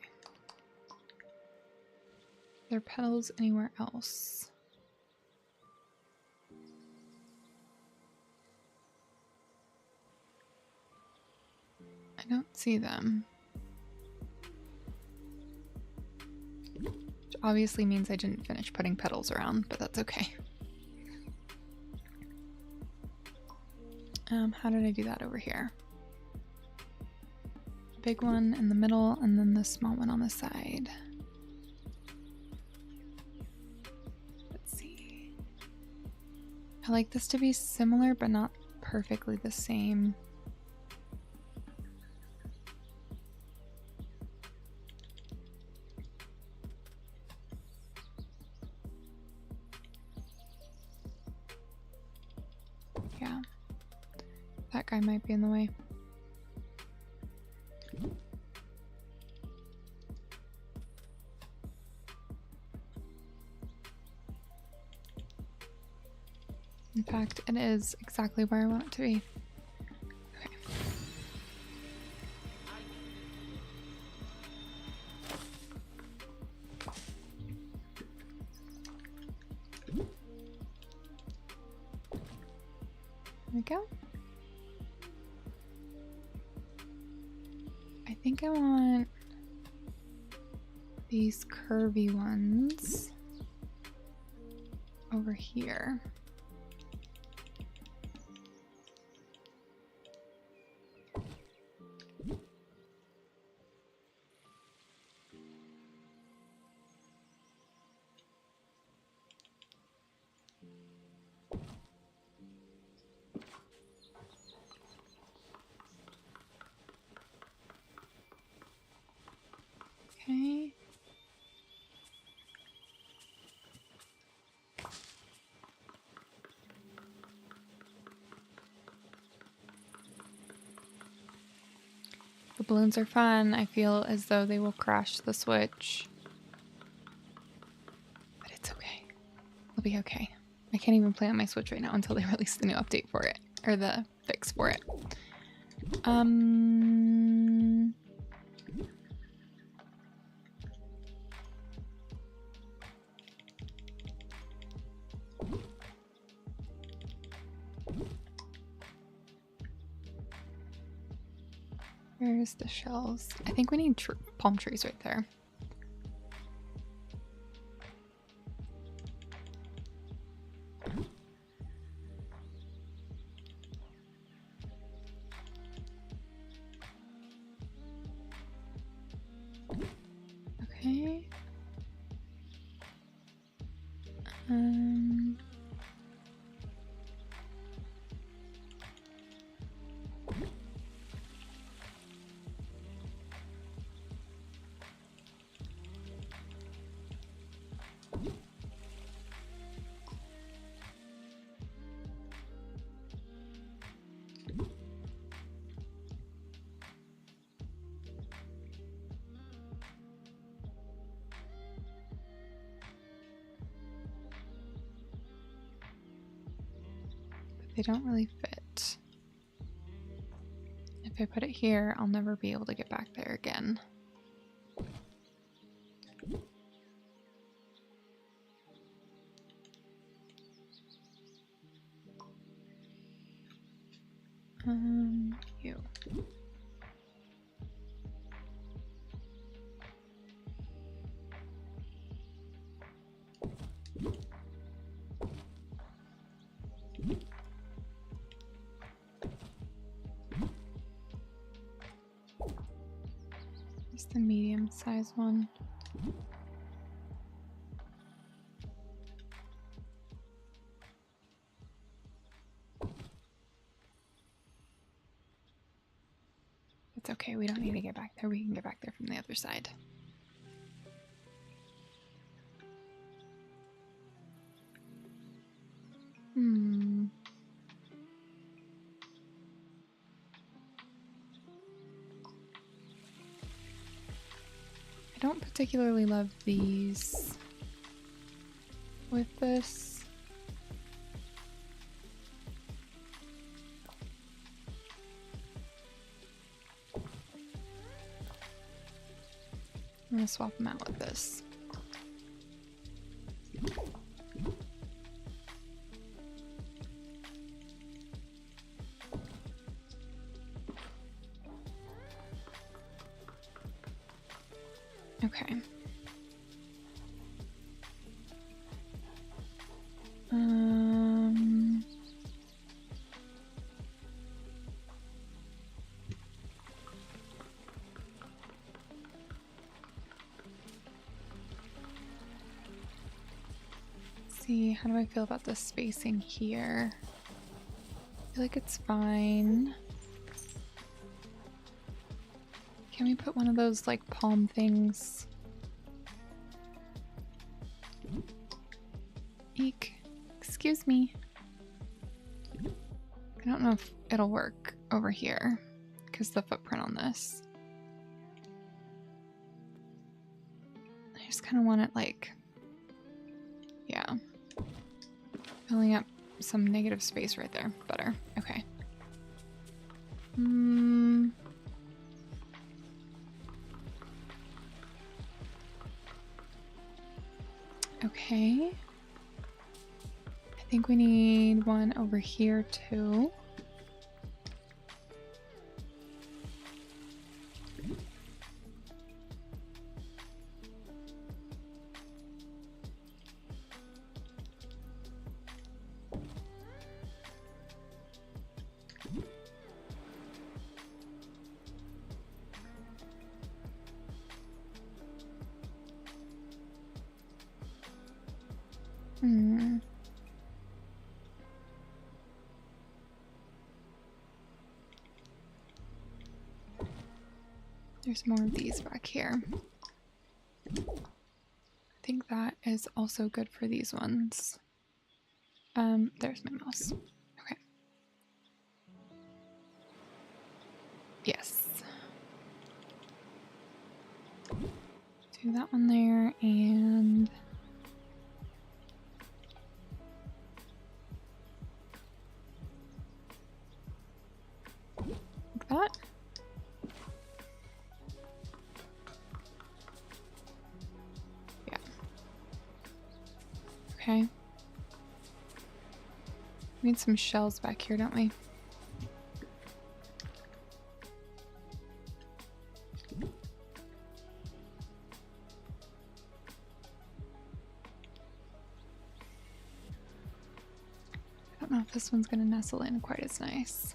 [SPEAKER 1] Are there petals anywhere else? I don't see them. Which obviously means I didn't finish putting petals around, but that's okay. How did I do that over here? Big one in the middle and then the small one on the side. Let's see. I like this to be similar but not perfectly the same. that guy might be in the way. In fact, it is exactly where I want it to be. Okay. There we go. I think I want these curvy ones over here. Okay. The balloons are fun. I feel as though they will crash the Switch. But it's okay. It'll be okay. I can't even play on my Switch right now until they release the new update for it. Or the fix for it. Where's the shells? I think we need palm trees right there. Okay. They don't really fit. If I put it here, I'll never be able to get back there again. You. Just the medium-sized one. It's okay, we don't need to get back there. We can get back there from the other side. I don't particularly love these with this. I'm gonna swap them out with this. Okay. See, how do I feel about the spacing here? I feel like it's fine. Can we put one of those like palm things? Eek. Excuse me. I don't know if it'll work. over here because the footprint on this. I just kind of want it like, yeah, filling up some negative space right there. Better. Okay. Okay. I think we need one over here too. There's more of these back here. I think that is also good for these ones. There's my mouse. Okay. Yes. Do that one there and like that. Yeah. Okay. We need some shells back here, don't we? I don't know if this one's gonna nestle in quite as nice.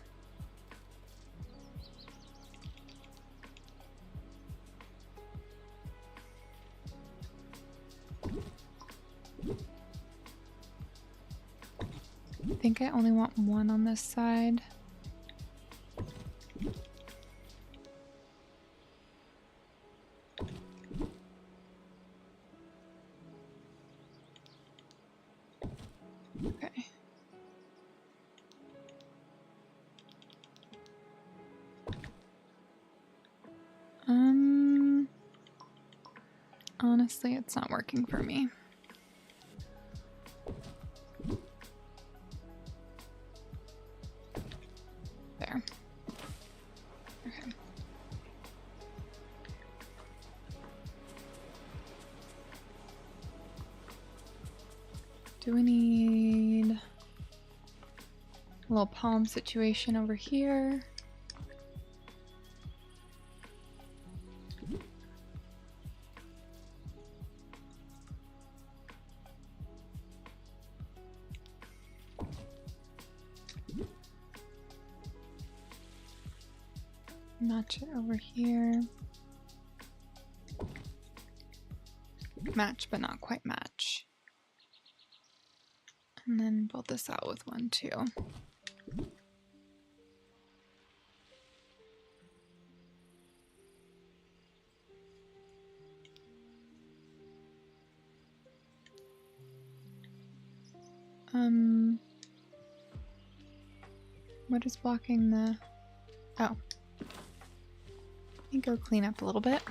[SPEAKER 1] I think I only want one on this side. Okay. Honestly, it's not working for me. There. Okay. Do we need a little palm situation over here? Match it over here. Match, but not quite match. And then build this out with one too. What is blocking the... Oh. Let me go clean up a little bit.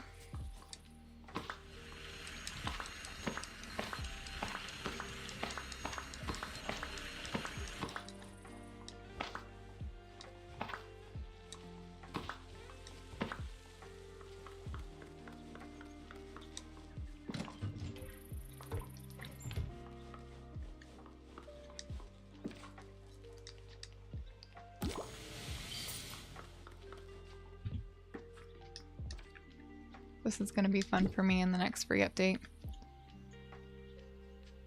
[SPEAKER 1] This is going to be fun for me in the next free update.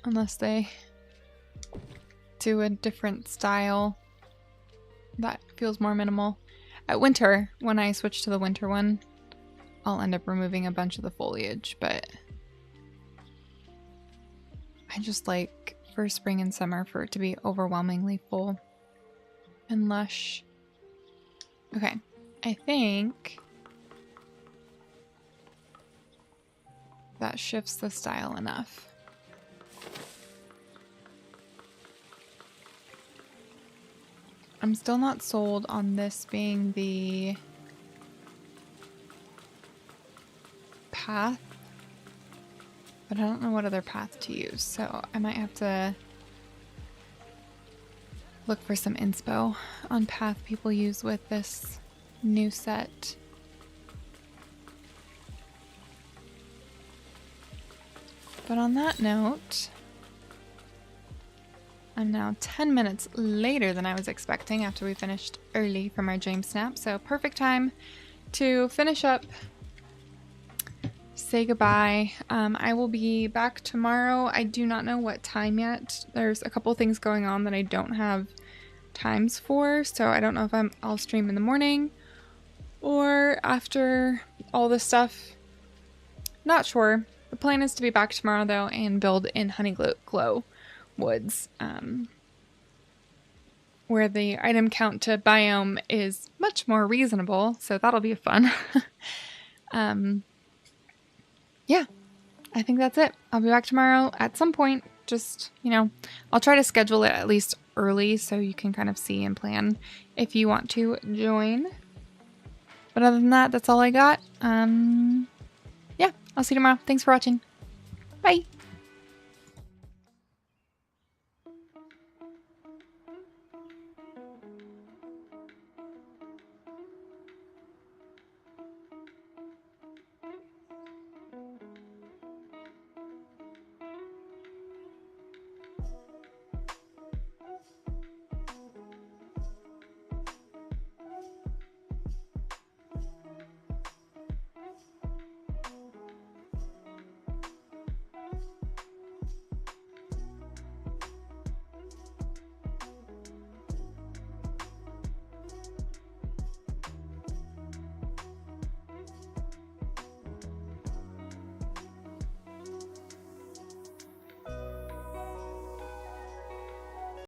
[SPEAKER 1] Unless they do a different style that feels more minimal. At winter, when I switch to the winter one, I'll end up removing a bunch of the foliage, but I just like for spring and summer for it to be overwhelmingly full and lush. Okay, I think that shifts the style enough. I'm still not sold on this being the path, but I don't know what other path to use, so I might have to look for some inspo on path people use with this new set. But on that note, I'm now 10 minutes later than I was expecting after we finished early from our dream snap. So perfect time to finish up, say goodbye. I will be back tomorrow. I do not know what time yet. There's a couple things going on that I don't have times for. So I don't know if I'll stream in the morning or after all this stuff. Not sure. The plan is to be back tomorrow though and build in Honeyglow Woods, where the item count to biome is much more reasonable, so that'll be fun. Yeah, I think that's it. I'll be back tomorrow at some point. Just, you know, I'll try to schedule it at least early so you can kind of see and plan if you want to join. But other than that, that's all I got. Yeah, I'll see you tomorrow. Thanks for watching. Bye.